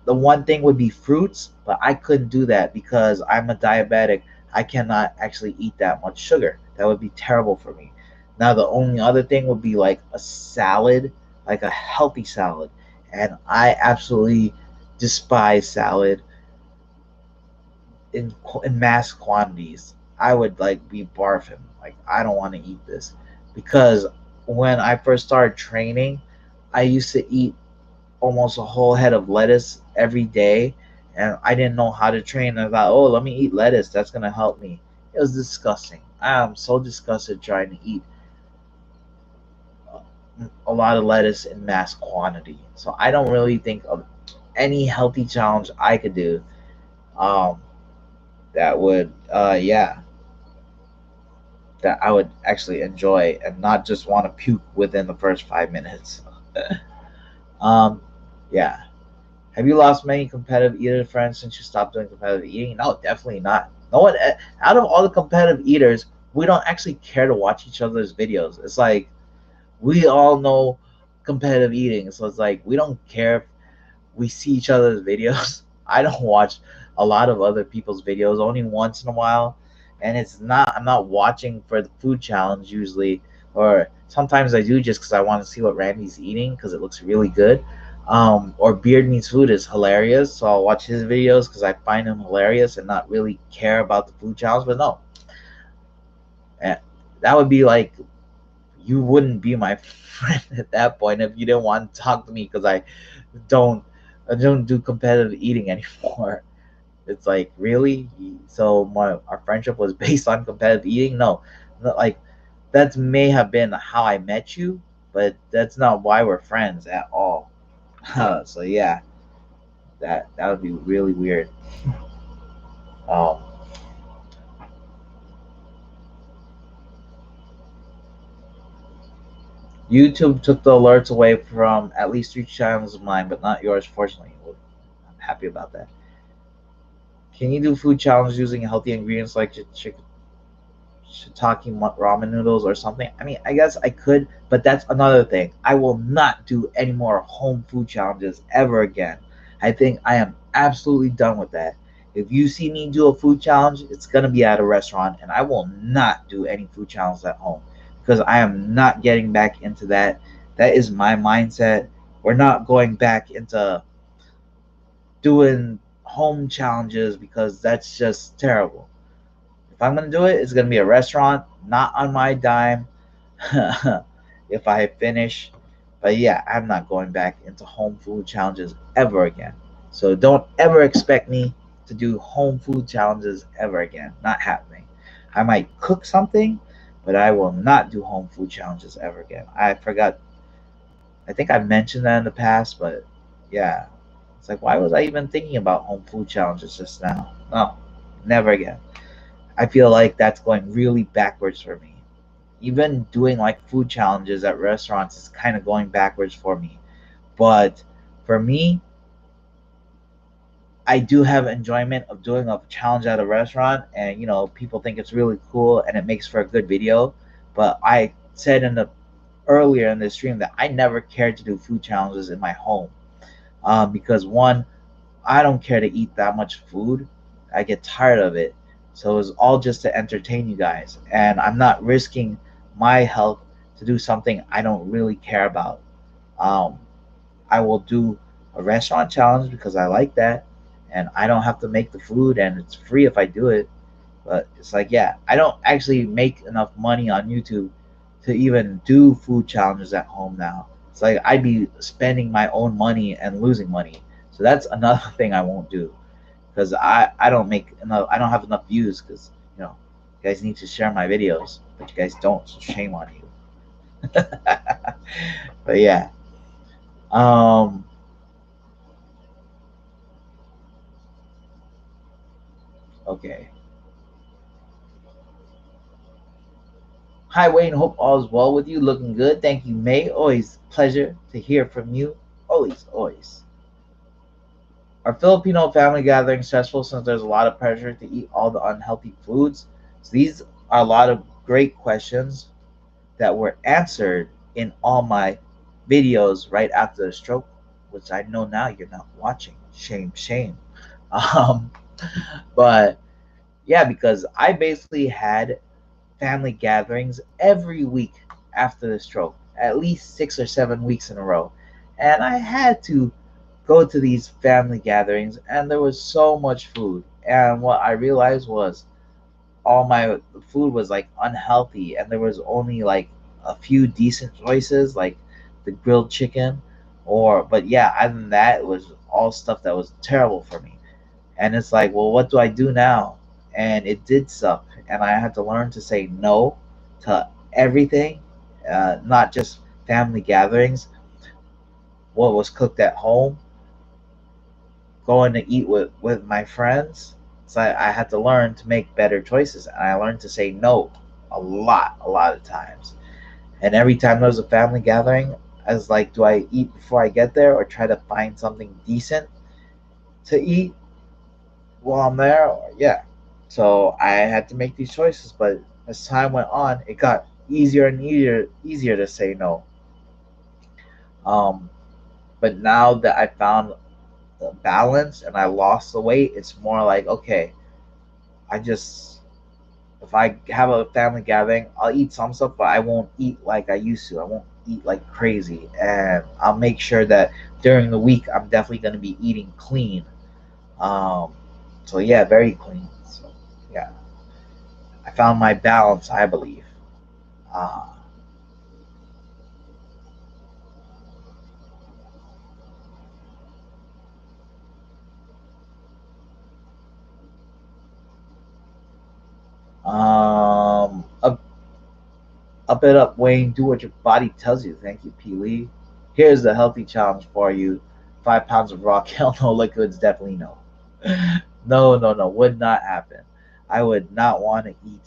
the one thing would be fruits, but I couldn't do that because I'm a diabetic. I cannot actually eat that much sugar. That would be terrible for me. Now the only other thing would be like a salad, like a healthy salad. And I absolutely despise salad in mass quantities. I would like be barfing. Like I don't want to eat this because when I first started training, I used to eat almost a whole head of lettuce every day, and I didn't know how to train. I thought, oh, let me eat lettuce. That's gonna help me. It was disgusting. I am so disgusted trying to eat a lot of lettuce in mass quantity. So I don't really think of any healthy challenge I could do um, that would, yeah, that I would actually enjoy and not just want to puke within the first 5 minutes. um, yeah. Have you lost many competitive eater friends since you stopped doing competitive eating? No, definitely not. No one, out of all the competitive eaters, we don't actually care to watch each other's videos. It's like we all know competitive eating, so it's like we don't care if we see each other's videos. I don't watch a lot of other people's videos, only once in a while, and I'm not watching for the food challenge usually, or sometimes I do just because I want to see what Randy's eating because it looks really good. Or Beard Meets Food is hilarious, so I'll watch his videos because I find him hilarious and not really care about the food challenge. But no, And that would be like, you wouldn't be my friend at that point if you didn't want to talk to me because don't I don't do competitive eating anymore. It's like, really? So our friendship was based on competitive eating? No, like, that may have been how I met you, but that's not why we're friends at all. So yeah, that would be really weird. Um, YouTube took the alerts away from at least three channels of mine, but not yours, fortunately. Well, I'm happy about that. Can you do food challenges using healthy ingredients like shiitake ramen noodles or something? I mean, I guess I could, but that's another thing. I will not do any more home food challenges ever again. I think I am absolutely done with that. If you see me do a food challenge, it's gonna be at a restaurant, and I will not do any food challenges at home because I am not getting back into that. That is my mindset. We're not going back into doing home challenges because that's just terrible. If I'm gonna do it, it's gonna be a restaurant, not on my dime. If I finish, but yeah, I'm not going back into home food challenges ever again. So don't ever expect me to do home food challenges ever again. Not happening. I might cook something, but I will not do home food challenges ever again. I forgot. I think I mentioned that in the past, but yeah, it's like, why was I even thinking about home food challenges just now? No, never again. I feel like that's going really backwards for me. Even doing like food challenges at restaurants is kind of going backwards for me. But for me, I do have enjoyment of doing a challenge at a restaurant, and people think it's really cool and it makes for a good video. But I said in the earlier in the stream that I never cared to do food challenges in my home, because one, I don't care to eat that much food. I get tired of it. So it was all just to entertain you guys. And I'm not risking my health to do something I don't really care about. Um, I will do a restaurant challenge because I like that. And I don't have to make the food, and it's free if I do it. But it's like, yeah, I don't actually make enough money on YouTube to even do food challenges at home now. It's like I'd be spending my own money and losing money. So that's another thing I won't do because I don't make enough. I don't have enough views because you guys need to share my videos, but you guys don't. So shame on you. But yeah, um, okay. Hi Wayne, hope all is well with you. Looking good, thank you, May. Always pleasure to hear from you. Always, always. Are Filipino family gatherings stressful since there's a lot of pressure to eat all the unhealthy foods? So these are a lot of great questions that were answered in all my videos right after the stroke, which I know now you're not watching. Shame, shame. Um, but yeah, because I basically had family gatherings every week after the stroke, at least 6 or 7 weeks in a row. And I had to go to these family gatherings, and there was so much food. And what I realized was all my food was like unhealthy, and there was only like a few decent choices, like the grilled chicken, but yeah, other than that, it was all stuff that was terrible for me. And it's like, well, what do I do now? And it did suck, and I had to learn to say no to everything, not just family gatherings. What was cooked at home, going to eat with my friends. So I had to learn to make better choices, and I learned to say no a lot of times. And every time there was a family gathering, I was like, do I eat before I get there or try to find something decent to eat while I'm there? Yeah. So I had to make these choices, but as time went on, it got easier and easier to say no. Um, but now that I found the balance and I lost the weight, it's more like, okay, I just if I have a family gathering, I'll eat some stuff, but I won't eat like I used to. I won't eat like crazy, and I'll make sure that during the week I'm definitely going to be eating clean. Um, so yeah, very clean. So yeah, I found my balance, I believe. Uh, up, up it up, Wayne. Do what your body tells you. Thank you, P. Lee. Here's the healthy challenge for you: 5 pounds of raw kale, no liquids. Definitely no. No, no, no. Would not happen. I would not want to eat.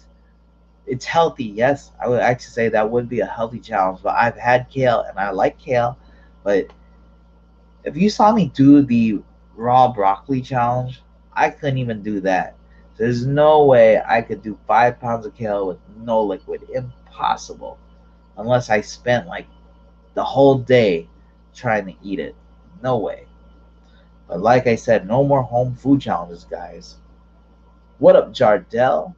It's healthy, yes. I would actually say that would be a healthy challenge. But I've had kale and I like kale. But if you saw me do the raw broccoli challenge, I couldn't even do that. There's no way I could do 5 pounds of kale with no liquid. Impossible. Unless I spent like the whole day trying to eat it. No way. But like I said, no more home food challenges, guys. What up, Jardel?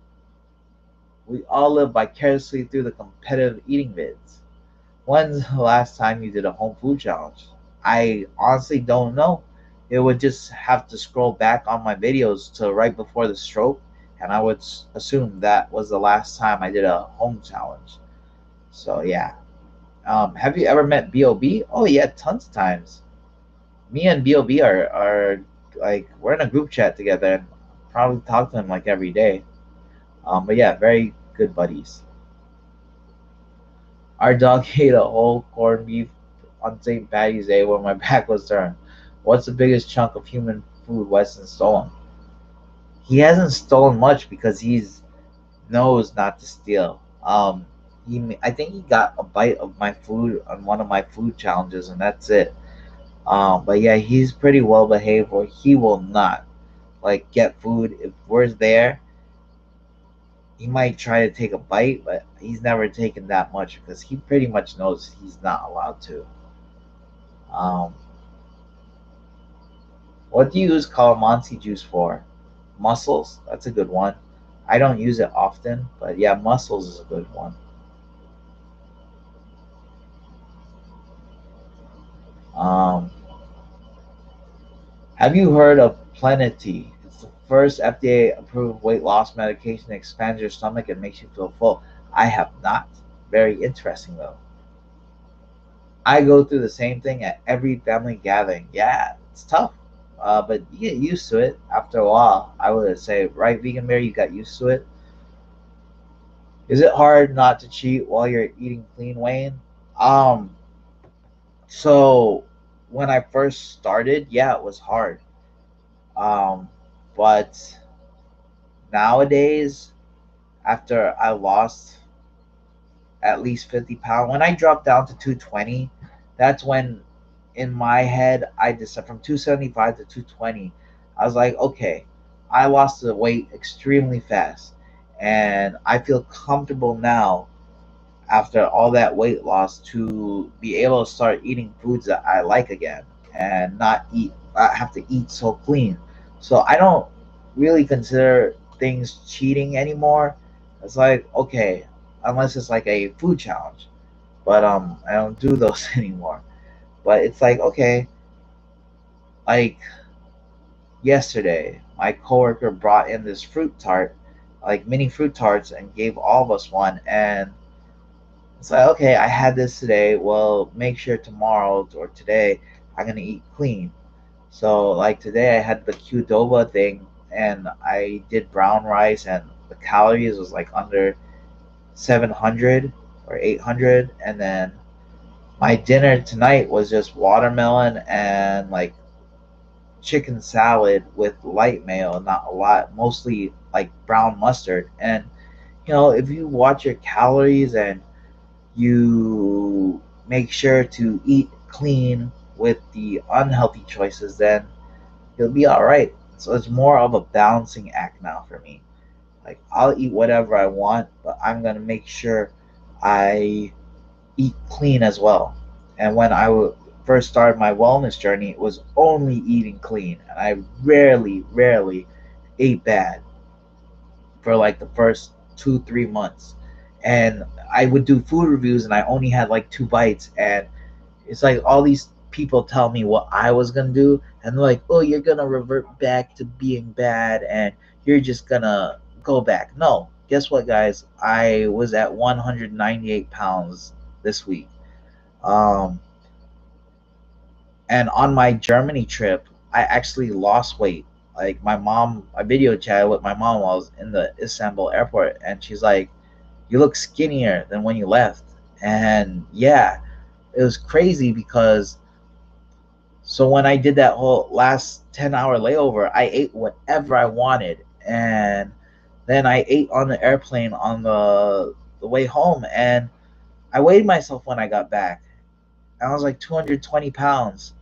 We all live vicariously through the competitive eating vids. When's the last time you did a home food challenge? I honestly don't know. It would just have to scroll back on my videos to right before the stroke, and I would assume that was the last time I did a home challenge. So yeah. Have you ever met Bob? Oh yeah, tons of times. Me and Bob are like we're in a group chat together, and probably talk to him like every day. But yeah, very good buddies. Our dog ate a whole corned beef on St. Patty's Day when my back was turned. What's the biggest chunk of human food Weston stolen? He hasn't stolen much because he's knows not to steal. I think he got a bite of my food on one of my food challenges, and that's it. But yeah, he's pretty well behaved, or he will not like get food if we're there. He might try to take a bite, but he's never taken that much because he pretty much knows he's not allowed to. Um, what do you use calamansi juice for? Mussels? That's a good one. I don't use it often, but yeah, mussels is a good one. Um, have you heard of Plenity? It's the first FDA approved weight loss medication that expands your stomach and makes you feel full. I have not. Very interesting though. I go through the same thing at every family gathering. Yeah, it's tough, but you get used to it after a while. I would say, right, Vegan Bear, you got used to it. Is it hard not to cheat while you're eating clean, Wayne? Um, so when I first started, yeah, it was hard. Um, but nowadays, after I lost at least 50 pounds, when I dropped down to 220, that's when in my head I decided from 275 to 220. I was like, okay, I lost the weight extremely fast, and I feel comfortable now after all that weight loss to be able to start eating foods that I like again and not have to eat so clean. So I don't really consider things cheating anymore. It's like okay, unless it's like a food challenge, but I don't do those anymore. But it's like okay, like yesterday, my coworker brought in this fruit tart, like mini fruit tarts, and gave all of us one, and it's like, okay, I had this today. Well, make sure tomorrow or today I'm gonna eat clean. So like today I had the Qdoba thing and I did brown rice and the calories was like under 700 or 800, and then my dinner tonight was just watermelon and like chicken salad with light mayo, not a lot, mostly like brown mustard. And if you watch your calories and you make sure to eat clean with the unhealthy choices, then you'll be all right. So it's more of a balancing act now for me. Like I'll eat whatever I want, but I'm gonna make sure I eat clean as well. And when first started my wellness journey, it was only eating clean, and I rarely ate bad for like the first 2 3 months. And I would do food reviews, and I only had like 2 bites, and it's like all these people tell me what I was gonna do, and they're like, "Oh, you're gonna revert back to being bad, and you're just gonna go back." No, guess what, guys? I was at 198 pounds this week. Um, and on my Germany trip, I actually lost weight. Like my mom, I video chatted with my mom while I was in the Istanbul airport, and she's like, "You look skinnier than when you left." And yeah, it was crazy because so when I did that whole last 10-hour layover, I ate whatever I wanted, and then I ate on the airplane on the way home, and I weighed myself when I got back. And I was like 220 pounds.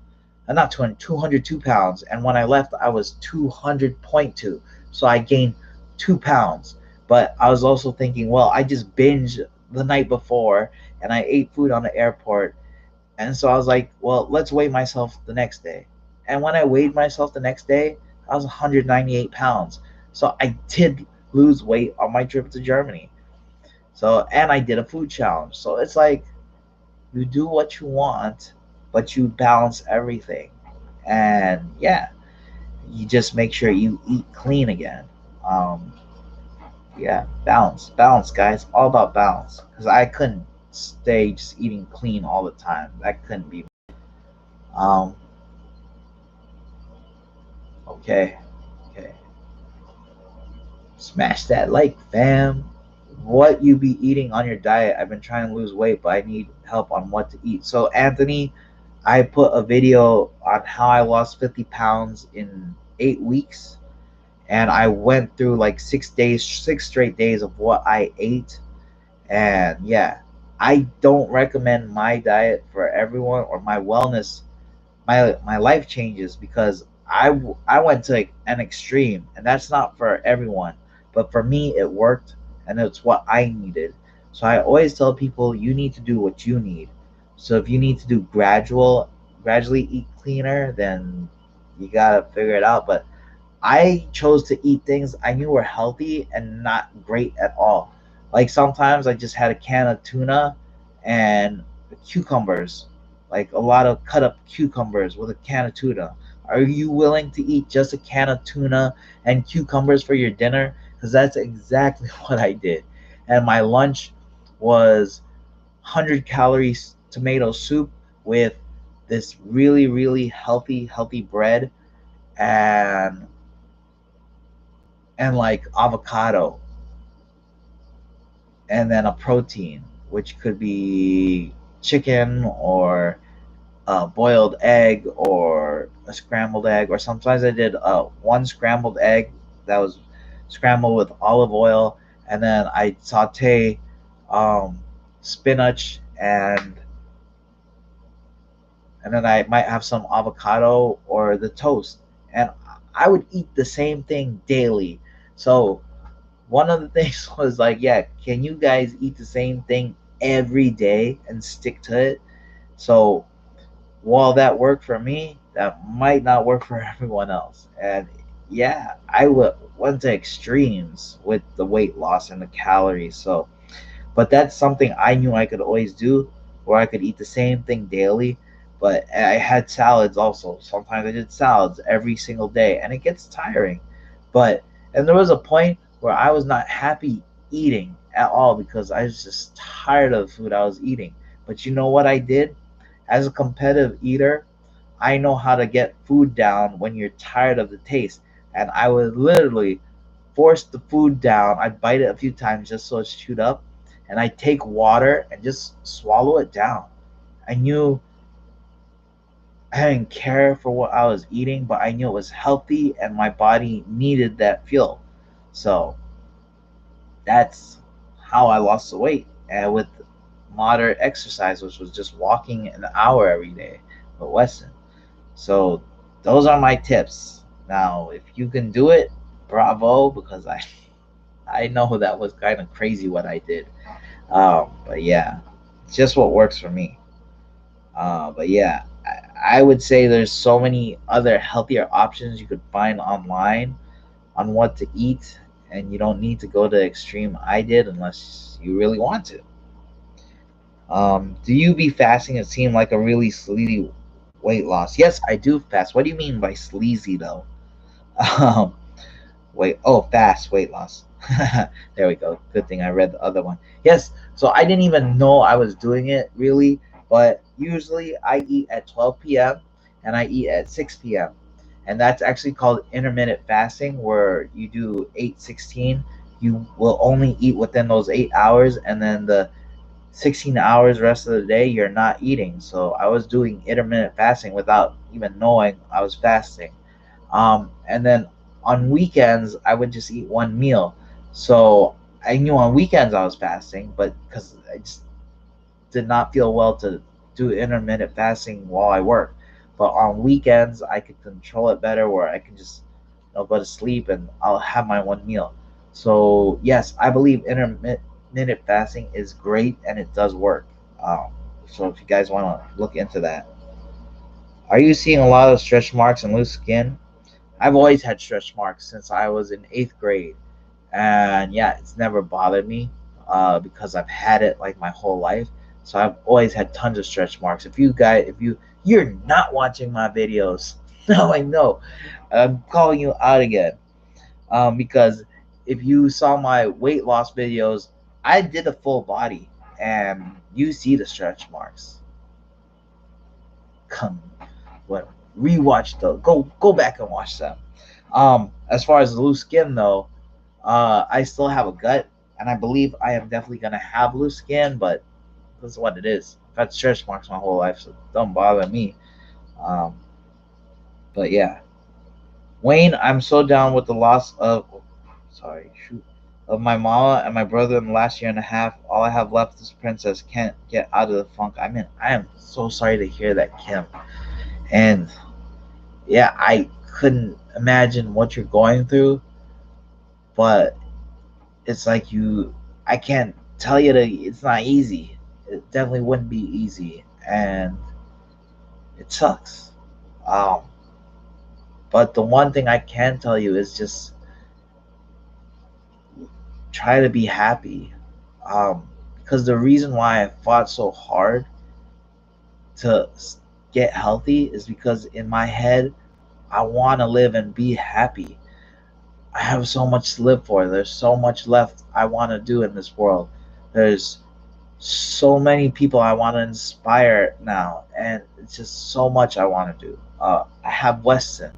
Not 200, 202 pounds. And when I left, I was 200.2. So I gained 2 pounds. But I was also thinking, well, I just binged the night before and I ate food on the airport. And so I was like, well, let's weigh myself the next day. And when I weighed myself the next day, I was 198 pounds. So I did lose weight on my trip to Germany. So, and I did a food challenge. So it's like, you do what you want, but you balance everything. And yeah, you just make sure you eat clean again. Um, yeah, balance, guys. All about balance. Because I couldn't stay just eating clean all the time. That couldn't be. Um, okay, okay. Smash that like, fam. What you be eating on your diet? I've been trying to lose weight, but I need help on what to eat. So, Anthony, I put a video on how I lost 50 pounds in 8 weeks. And I went through like 6 days, 6 straight days of what I ate. And yeah, I don't recommend my diet for everyone or my wellness, my life changes because I went to like an extreme, and that's not for everyone, but for me it worked, and it's what I needed. So I always tell people you need to do what you need. So if you need to do gradually eat cleaner, then you gotta figure it out. But I chose to eat things I knew were healthy and not great at all. Like sometimes I just had a can of tuna and cucumbers, like a lot of cut up cucumbers with a can of tuna. Are you willing to eat just a can of tuna and cucumbers for your dinner? Because that's exactly what I did. And my lunch was 100 calories tomato soup with this really, really healthy bread and like avocado, and then a protein, which could be chicken or a boiled egg or a scrambled egg, or sometimes I did one scrambled egg that was scrambled with olive oil, and then I saute um, spinach, and then I might have some avocado or the toast, and I would eat the same thing daily. So one of the things was like, yeah, can you guys eat the same thing every day and stick to it? So while that worked for me, that might not work for everyone else. And yeah, went to extremes with the weight loss and the calories. So, but that's something I knew I could always do, where I could eat the same thing daily. But I had salads also. Sometimes I did salads every single day, and it gets tiring. But and there was a point where I was not happy eating at all because I was just tired of the food I was eating. But you know what I did? As a competitive eater, I know how to get food down when you're tired of the taste. And I would literally force the food down. I'd bite it a few times just so it's chewed up. And I'd take water and just swallow it down. I knew I didn't care for what I was eating, but I knew it was healthy and my body needed that fuel. So that's how I lost the weight. And with moderate exercise, which was just walking an hour every day with Weston. So those are my tips. Now, if you can do it, bravo, because I know that was kind of crazy what I did. But yeah, it's just what works for me. But yeah, I would say there's so many other healthier options you could find online on what to eat, and you don't need to go to the extreme I did unless you really want to. Do you be fasting? It seemed like a really sleazy weight loss. Yes, I do fast. What do you mean by sleazy though? Um, wait. Oh, fast weight loss. There we go. Good thing I read the other one. Yes, so I didn't even know I was doing it really, but usually I eat at 12 p.m. and I eat at 6 p.m. And that's actually called intermittent fasting, where you do 8-16. You will only eat within those 8 hours, and then the 16 hours rest of the day you're not eating. So I was doing intermittent fasting without even knowing I was fasting. And then on weekends, I would just eat one meal. So I knew on weekends I was fasting, but because I just did not feel well to do intermittent fasting while I work. But on weekends, I could control it better where I can just go to sleep and I'll have my one meal. So, yes, I believe intermittent fasting is great and it does work. Um, so, if you guys want to look into that, are you seeing a lot of stretch marks and loose skin? I've always had stretch marks since I was in eighth grade, and yeah, it's never bothered me because I've had it like my whole life. So I've always had tons of stretch marks. If you're not watching my videos, no, I know, I'm calling you out again because if you saw my weight loss videos, I did a full body, and you see the stretch marks. Come, what? Rewatch the go back and watch them. As far as the loose skin though, I still have a gut, and I believe I am definitely gonna have loose skin, but this is what it is. I've had stretch marks my whole life, so don't bother me. Um, but yeah, Wayne, I'm so down with the loss of, sorry, shoot, of my mama and my brother in the last year and a half. All I have left is Princess. Can't get out of the funk. I mean, I am so sorry to hear that, Kim. And yeah, I couldn't imagine what you're going through, but it's like I can't tell you that it's not easy. It definitely wouldn't be easy, and it sucks. Um, but the one thing I can tell you is just try to be happy. Um, because the reason why I fought so hard to get healthy is because in my head I want to live and be happy. I have so much to live for. There's so much left I want to do in this world. There's so many people I want to inspire now, and it's just so much I want to do. I have Weston,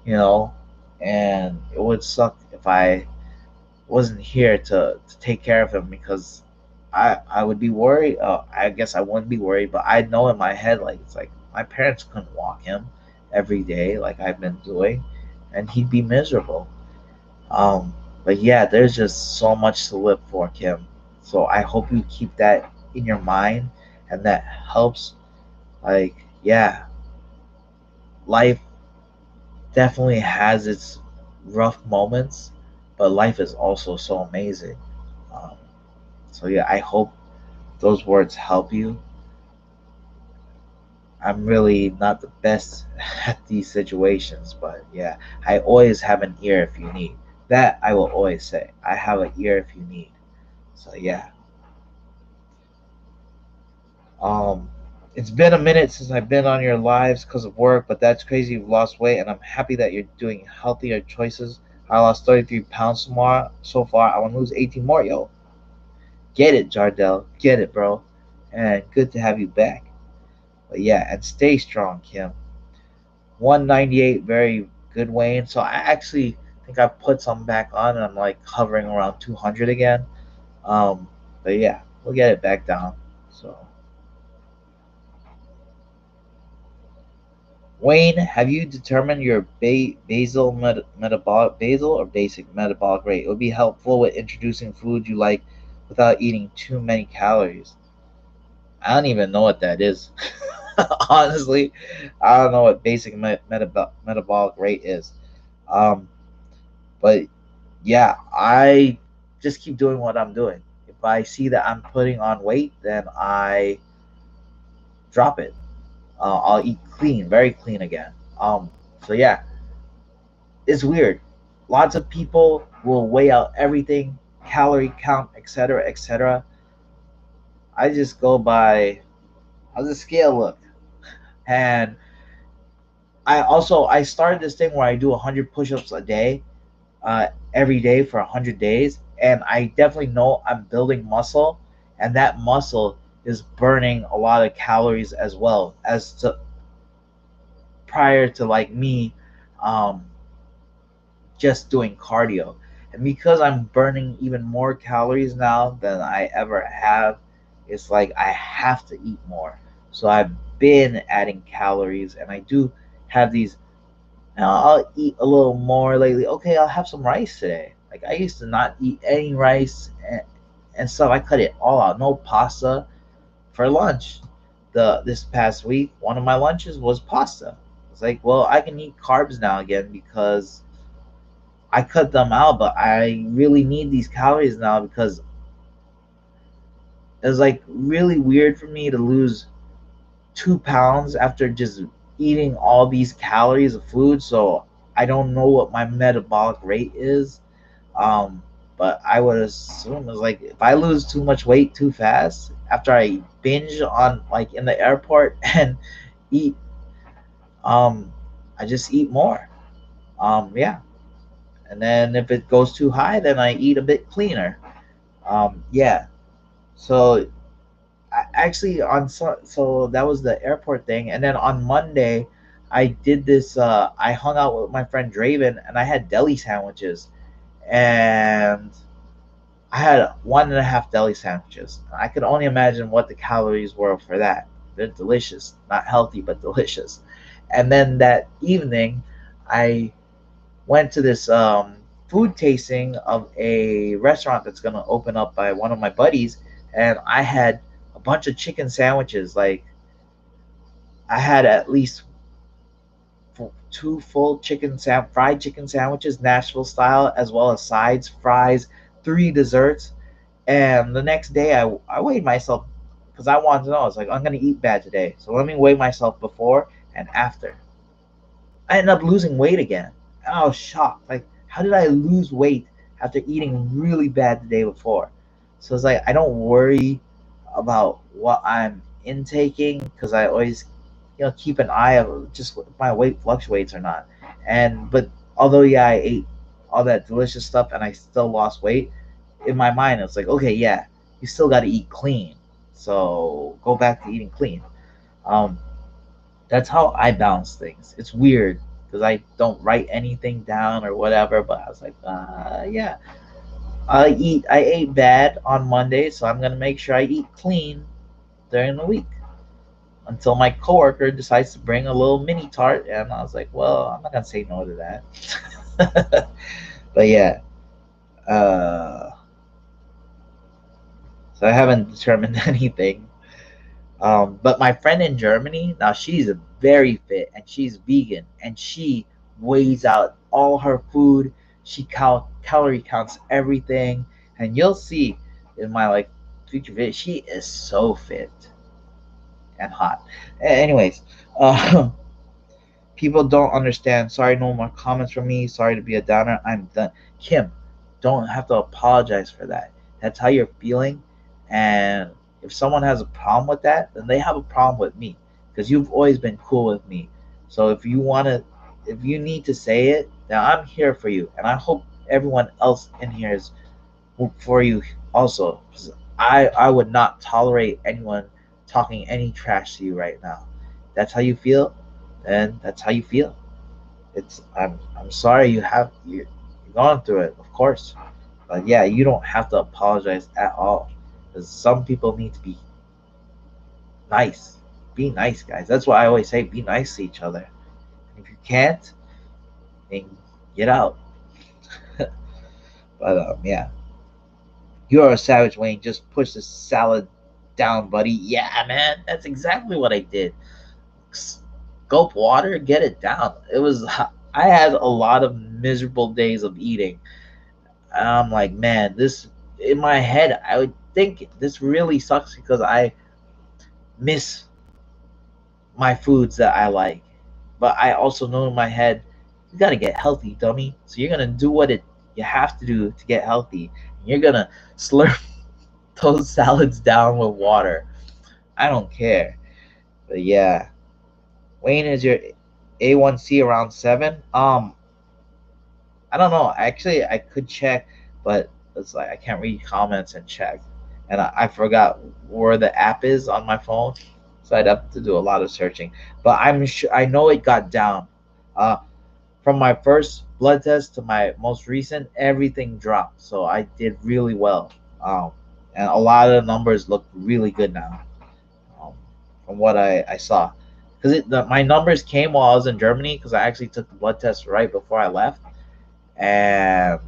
you know, and it would suck if I wasn't here to take care of him because I would be worried. I guess I wouldn't be worried, but I know in my head like it's like my parents couldn't walk him every day like I've been doing, and he'd be miserable. Um, but yeah, there's just so much to live for, Kim. So I hope you keep that in your mind, and that helps. Like, yeah, life definitely has its rough moments, but life is also so amazing. Um, so yeah, I hope those words help you. I'm really not the best at these situations, but yeah, I always have an ear if you need. That I will always say. I have an ear if you need. So yeah. Um, it's been a minute since I've been on your lives because of work, but that's crazy. You've lost weight, and I'm happy that you're doing healthier choices. I lost 33 pounds so far. I want to lose 18 more, yo. Get it, Jardel. Get it, bro. And good to have you back. But yeah, and stay strong, Kim. 198, very good, Wayne. So I actually think I put some back on, and I'm like hovering around 200 again. Um, but yeah, we'll get it back down. So Wayne, have you determined your basal or basic metabolic rate? It would be helpful with introducing food you like without eating too many calories. I don't even know what that is. Honestly, I don't know what basic metabolic rate is. Um, but yeah, I just keep doing what I'm doing. If I see that I'm putting on weight, then I drop it. I'll eat clean, very clean again. So yeah, it's weird. Lots of people will weigh out everything, calorie count, etc., etc. I just go by how's the scale look, and I started this thing where I do 100 push-ups a day. every day for 100 days, and I definitely know I'm building muscle, and that muscle is burning a lot of calories as well as to prior to like me um, just doing cardio. And because I'm burning even more calories now than I ever have, it's like I have to eat more. So I've been adding calories, and I do have these. I'll eat a little more lately. Okay, I'll have some rice today. Like I used to not eat any rice and stuff. I cut it all out. No pasta for lunch. This past week, one of my lunches was pasta. It's like, well, I can eat carbs now again because I cut them out, but I really need these calories now because it's like really weird for me to lose 2 pounds after just eating all these calories of food. So I don't know what my metabolic rate is. Um, but I would assume it's like if I lose too much weight too fast after I binge on like in the airport and eat, um, I just eat more. Yeah. And then if it goes too high, then I eat a bit cleaner. Yeah. So actually so that was the airport thing, and then on Monday, I did this. I hung out with my friend Draven, and I had deli sandwiches, and I had 1.5 deli sandwiches. I could only imagine what the calories were for that. They're delicious, not healthy, but delicious. And then that evening, I went to this food tasting of a restaurant that's gonna open up by one of my buddies, and I had a bunch of chicken sandwiches. Like I had at least two full fried chicken sandwiches, Nashville style, as well as sides, fries, three desserts. And the next day, I weighed myself because I wanted to know. I was like, I'm gonna eat bad today, so let me weigh myself before and after. I ended up losing weight again. And I was shocked. Like, how did I lose weight after eating really bad the day before? So it's like I don't worry about what I'm intaking because I always, keep an eye of just if my weight fluctuates or not. And but although yeah, I ate all that delicious stuff and I still lost weight, in my mind it's like okay, yeah, you still got to eat clean. So go back to eating clean. Um, that's how I balance things. It's weird because I don't write anything down or whatever. But I was like, yeah, I ate bad on Monday, so I'm gonna make sure I eat clean during the week until my coworker decides to bring a little mini tart, and I was like, well, I'm not gonna say no to that. But yeah, uh, so I haven't determined anything. But my friend in Germany, now she's very fit and she's vegan and she weighs out all her food. She calorie counts everything, and you'll see in my like future video, she is so fit and hot. Anyways, um, people don't understand. Sorry, no more comments from me. Sorry to be a downer. I'm done. Kim, don't have to apologize for that. That's how you're feeling. And if someone has a problem with that, then they have a problem with me because you've always been cool with me. So if you need to say it, then I'm here for you. And I hope everyone else in here is for you also. 'Cause I would not tolerate anyone talking any trash to you right now. That's how you feel, then that's how you feel. I'm sorry you're going through it, of course. But yeah, you don't have to apologize at all. Because some people need to be nice. Be nice, guys. That's why I always say be nice to each other. And if you can't, then get out. But yeah. You're a savage, Wayne. Just push the salad down, buddy. Yeah, man. That's exactly what I did. Gulp water, get it down. I had a lot of miserable days of eating. I'm like, man, this in my head, I would think this really sucks because I miss my foods that I like. But I also know in my head, you gotta get healthy, dummy. So you're gonna do what it you have to do to get healthy. You're gonna slurp those salads down with water. I don't care. But yeah. Wayne, is your A1C around 7? I don't know. Actually, I could check, but it's like I can't read comments and check, and I forgot where the app is on my phone, so I'd have to do a lot of searching. But I'm sure I know it got down. Uh, from my first blood test to my most recent, everything dropped, so I did really well. Um, and a lot of the numbers look really good now, um, from what I saw. Because my numbers came while I was in Germany, because I actually took the blood test right before I left, and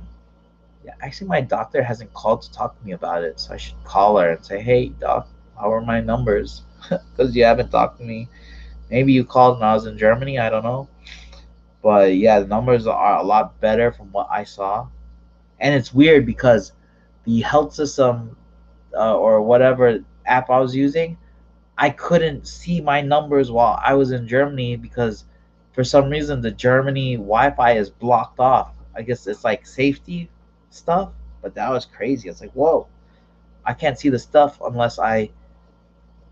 yeah, actually, my doctor hasn't called to talk to me about it, so I should call her and say, "Hey, doc, how are my numbers?" Because you haven't talked to me. Maybe you called when I was in Germany. I don't know, but yeah, the numbers are a lot better from what I saw. And it's weird because the health system, or whatever app I was using, I couldn't see my numbers while I was in Germany because for some reason the Germany Wi-Fi is blocked off. I guess it's like safety stuff, but that was crazy. It's like, whoa, I can't see the stuff unless I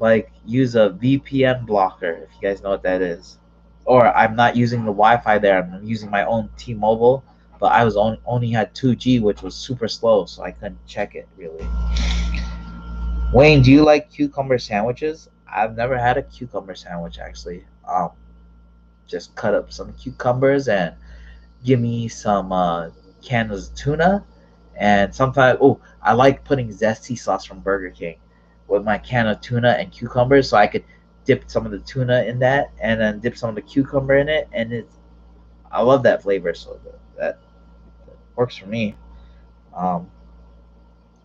like use a VPN blocker, if you guys know what that is. Or I'm not using the Wi-Fi there. I'm using my own T-Mobile, but I was only had 2G, which was super slow, so I couldn't check it really. Wayne, do you like cucumber sandwiches? I've never had a cucumber sandwich actually. Just cut up some cucumbers and give me some cans of tuna. And sometimes, oh, I like putting zesty sauce from Burger King with my can of tuna and cucumbers, so I could dip some of the tuna in that, and then dip some of the cucumber in it, and I love that flavor, so that works for me. Um,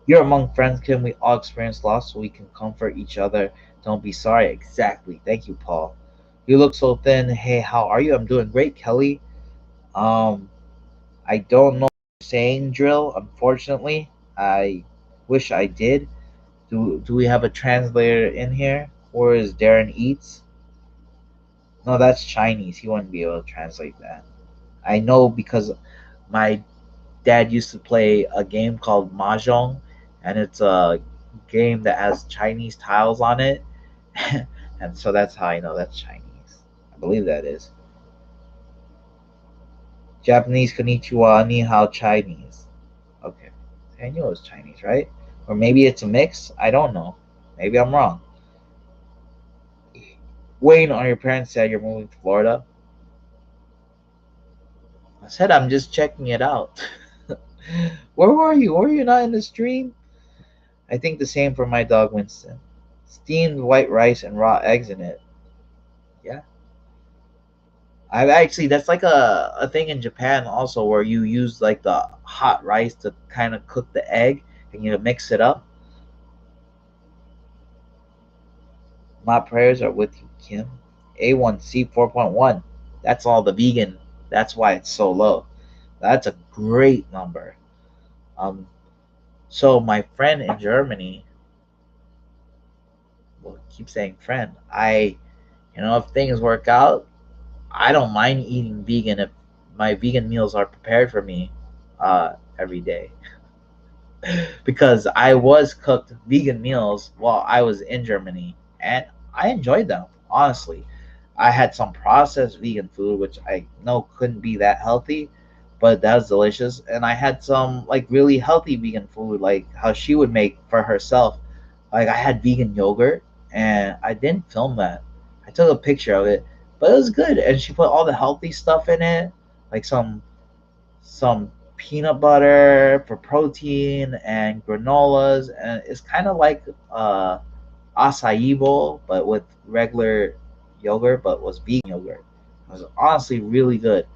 you're among friends. Can we all experience loss so we can comfort each other? Don't be sorry. Exactly. Thank you, Paul. You look so thin. Hey, how are you? I'm doing great, Kelly. Um, I don't know saying drill, unfortunately. I wish I did. Do we have a translator in here? Or is Darren Eats? No, that's Chinese. He wouldn't be able to translate that. I know because my dad used to play a game called Mahjong, and it's a game that has Chinese tiles on it. And so that's how I know that's Chinese. I believe that is. Japanese konnichiwa, ni hao Chinese. Okay. I knew it was Chinese, right? Or maybe it's a mix. I don't know. Maybe I'm wrong. Wayne, on your parents said you're moving to Florida. I said I'm just checking it out. Where were you? Were you not in the stream? I think the same for my dog Winston. Steamed white rice and raw eggs in it. Yeah. I've actually that's like a thing in Japan also where you use like the hot rice to kind of cook the egg and you mix it up. My prayers are with you, Kim. A1C 4.1. That's all the vegan. That's why it's so low. That's a great number. Um, so my friend in Germany, well, keep saying friend. If things work out, I don't mind eating vegan if my vegan meals are prepared for me every day. Because I was cooked vegan meals while I was in Germany, and I enjoyed them. Honestly, I had some processed vegan food, which I know couldn't be that healthy, but that was delicious. And I had some like really healthy vegan food, like how she would make for herself. Like I had vegan yogurt, and I didn't film that. I took a picture of it, but it was good. And she put all the healthy stuff in it, like some peanut butter for protein and granolas, and it's kind of like acai bowl but with regular yogurt, but was vegan yogurt. It was honestly really good.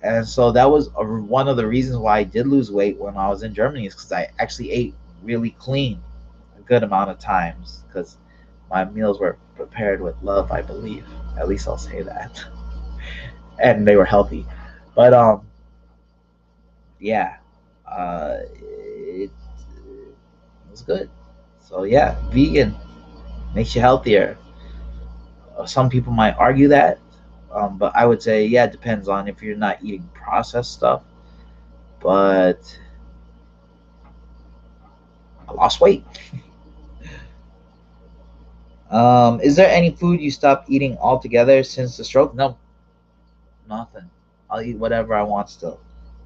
And so that was one of the reasons why I did lose weight when I was in Germany, is because I actually ate really clean a good amount of times, because my meals were prepared with love, I believe. At least I'll say that. And they were healthy. But yeah, it was good. So yeah, vegan makes you healthier. Some people might argue that, but I would say yeah, it depends on if you're not eating processed stuff. But I lost weight. Is there any food you stopped eating altogether since the stroke? No, nothing. I'll eat whatever I want still.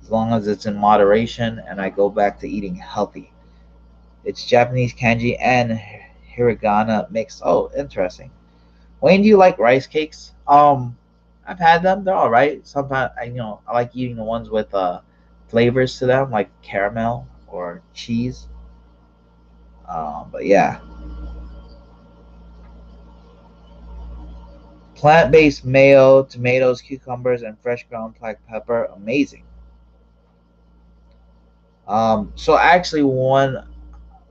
as long as it's in moderation and I go back to eating healthy. It's Japanese kanji and hiragana mix. Oh, interesting. Wayne, do you like rice cakes? I've had them. They're all right. Sometimes I like eating the ones with flavors to them, like caramel or cheese. But yeah, plant-based mayo, tomatoes, cucumbers, and fresh ground black pepper, amazing. So actually, one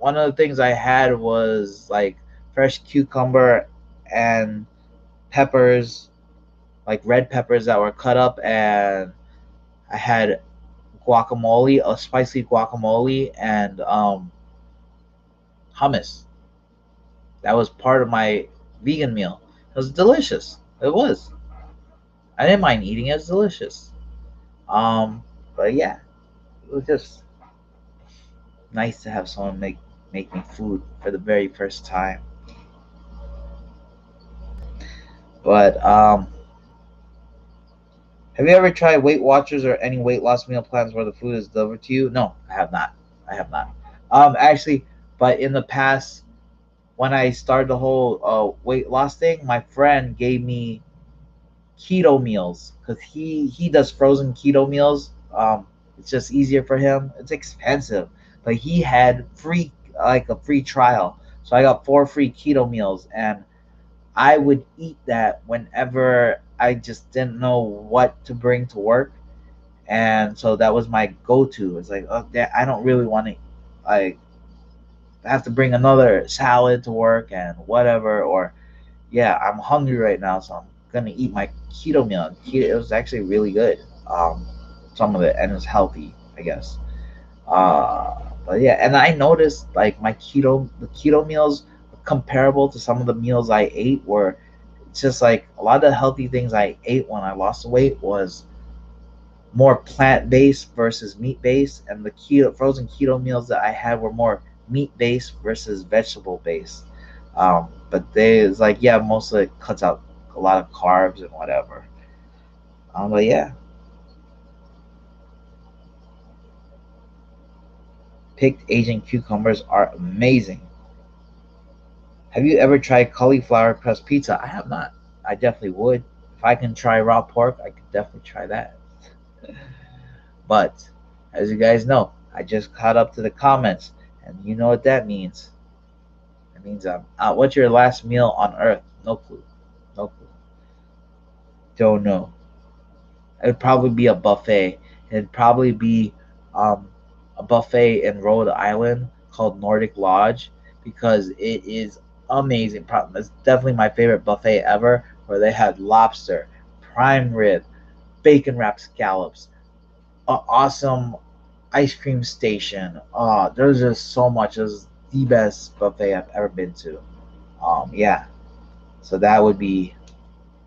of the things I had was like fresh cucumber and peppers, like red peppers that were cut up, and I had guacamole, a spicy guacamole, and hummus. That was part of my vegan meal. It was delicious. It was. I didn't mind eating it. It was delicious. Um, but yeah, it was just nice to have someone make me food for the very first time. But have you ever tried Weight Watchers or any weight loss meal plans where the food is delivered to you? No, I have not. I have not. Actually, but in the past, when I started the whole weight loss thing, my friend gave me keto meals because he does frozen keto meals. It's just easier for him. It's expensive, but he had a free trial, so I got 4 free keto meals, and I would eat that whenever I just didn't know what to bring to work, and so that was my go-to. It's like, oh, I don't really want to like have to bring another salad to work and whatever, or yeah, I'm hungry right now, so I'm gonna eat my keto meal. It was actually really good. Um, some of it, and it was healthy, I guess. Uh, but yeah, and I noticed like the keto meals were comparable to some of the meals I ate. Where it's just like a lot of the healthy things I ate when I lost the weight was more plant based versus meat based, and the keto frozen keto meals that I had were more meat based versus vegetable based. But they it's like yeah, most of it cuts out a lot of carbs and whatever. But yeah, picked Asian cucumbers are amazing. Have you ever tried cauliflower crust pizza? I have not. I definitely would. If I can try raw pork, I could definitely try that. But as you guys know, I just caught up to the comments, and you know what that means. It means what's your last meal on Earth? No clue. No clue. Don't know. It'd probably be a buffet. It'd probably be um, a buffet in Rhode Island called Nordic Lodge because it is amazing. It's definitely my favorite buffet ever, where they had lobster, prime rib, bacon wrapped scallops, awesome ice cream station. There's just so much. It was the best buffet I've ever been to. Yeah, so that would be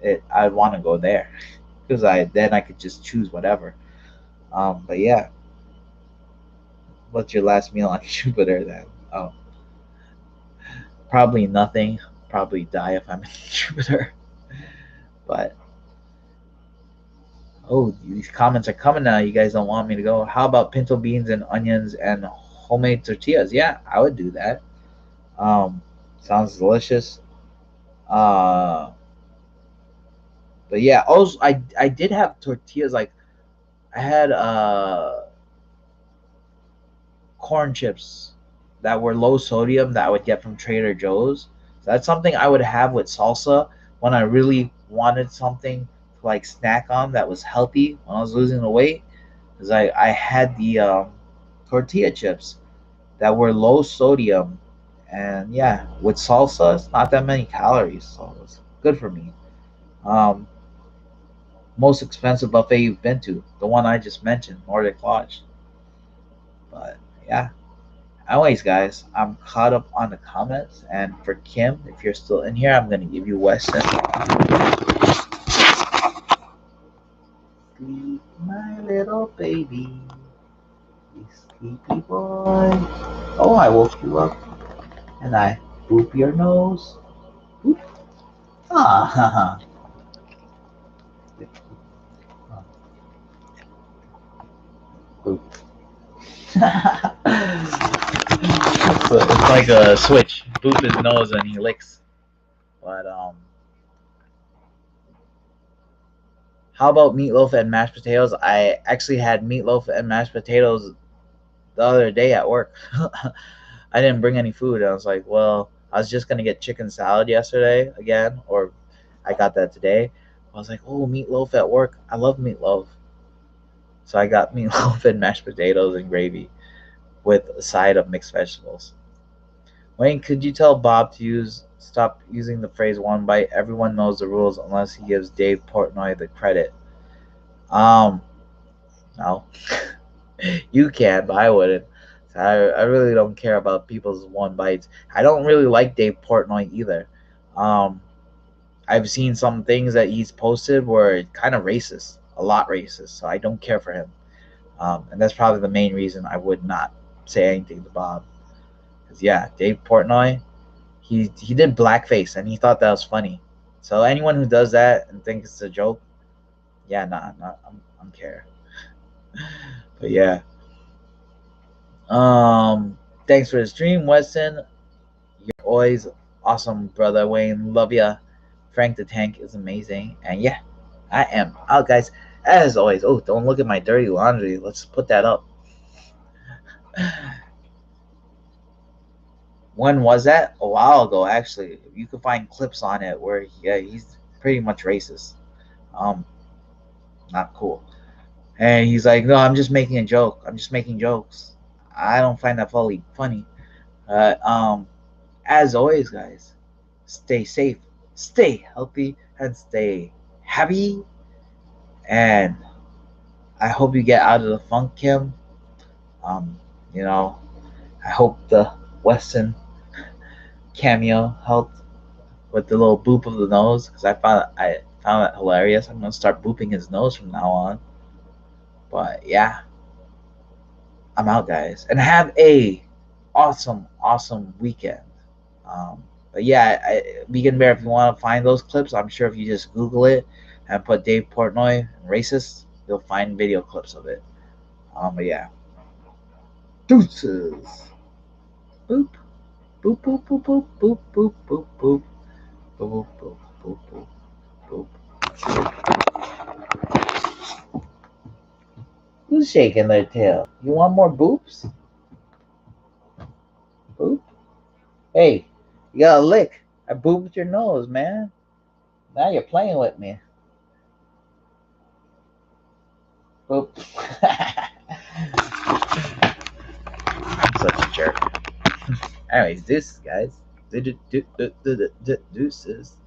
it. I'd want to go there because I could just choose whatever. But yeah, what's your last meal on Jupiter then? Oh, probably nothing. Probably die if I'm in Jupiter. But oh, these comments are coming now. You guys don't want me to go. How about pinto beans and onions and homemade tortillas? Yeah, I would do that. Um, sounds delicious. Uh, but yeah, also I did have tortillas. Like I had corn chips that were low sodium that I would get from Trader Joe's. So that's something I would have with salsa when I really wanted something to like snack on that was healthy when I was losing the weight. Because I had the tortilla chips that were low sodium, and yeah, with salsa, it's not that many calories, so it's good for me. Um, Most expensive buffet you've been to? The one I just mentioned, Nordic Lodge. But yeah. Anyways, guys, I'm caught up on the comments, and for Kim, if you're still in here, I'm gonna give you Weston. Sleep, my little baby, you sleepy boy. Oh, I woke you up, and I boop your nose. Boop. Ah, ha, ha. Boop. It's like a switch. Boop his nose and he licks. But how about meatloaf and mashed potatoes? I actually had meatloaf and mashed potatoes the other day at work. I didn't bring any food. I was like, well, I was just gonna get chicken salad yesterday again, or I got that today. I was like, oh, meatloaf at work. I love meatloaf, so I got meatloaf and mashed potatoes and gravy with a side of mixed vegetables. Wayne, could you tell Bob to stop using the phrase "one bite"? Everyone knows the rules unless he gives Dave Portnoy the credit. Um, no, you can, but I wouldn't. I really don't care about people's one bites. I don't really like Dave Portnoy either. Um, I've seen some things that he's posted where it's kind of racist, a lot racist. So I don't care for him, and that's probably the main reason I would not say anything to Bob. Because yeah, Dave Portnoy, he did blackface and he thought that was funny. So anyone who does that and thinks it's a joke, yeah, nah, nah, I'm care. But yeah, um, thanks for the stream, Weston. You're always awesome, brother Wayne. Love ya. Frank the Tank is amazing, and yeah, I am out, guys. As always, oh, don't look at my dirty laundry. Let's put that up. When was that? A while ago, actually. You can find clips on it where yeah, he's pretty much racist. Um, not cool. And he's like, no, I'm just making a joke. I'm just making jokes. I don't find that funny. As always, guys, stay safe, stay healthy, and stay happy. And I hope you get out of the funk, Kim. Um, you know, I hope the Weston cameo helped with the little boop of the nose because I found that hilarious. I'm gonna start booping his nose from now on. But yeah, I'm out, guys, and have a awesome weekend. But yeah, Vegan Bear, if you want to find those clips, I'm sure if you just Google it and put Dave Portnoy racist, you'll find video clips of it. But yeah, deuces. Boop boop boop boop boop boop boop boop boop boop boop boop boop boop. Who's shaking their tail? You want more boops? Boop. Hey, you got a lick. I booped your nose, man. Now you're playing with me. Boop. I'm such a jerk. Anyways, deuces, guys. Deuces.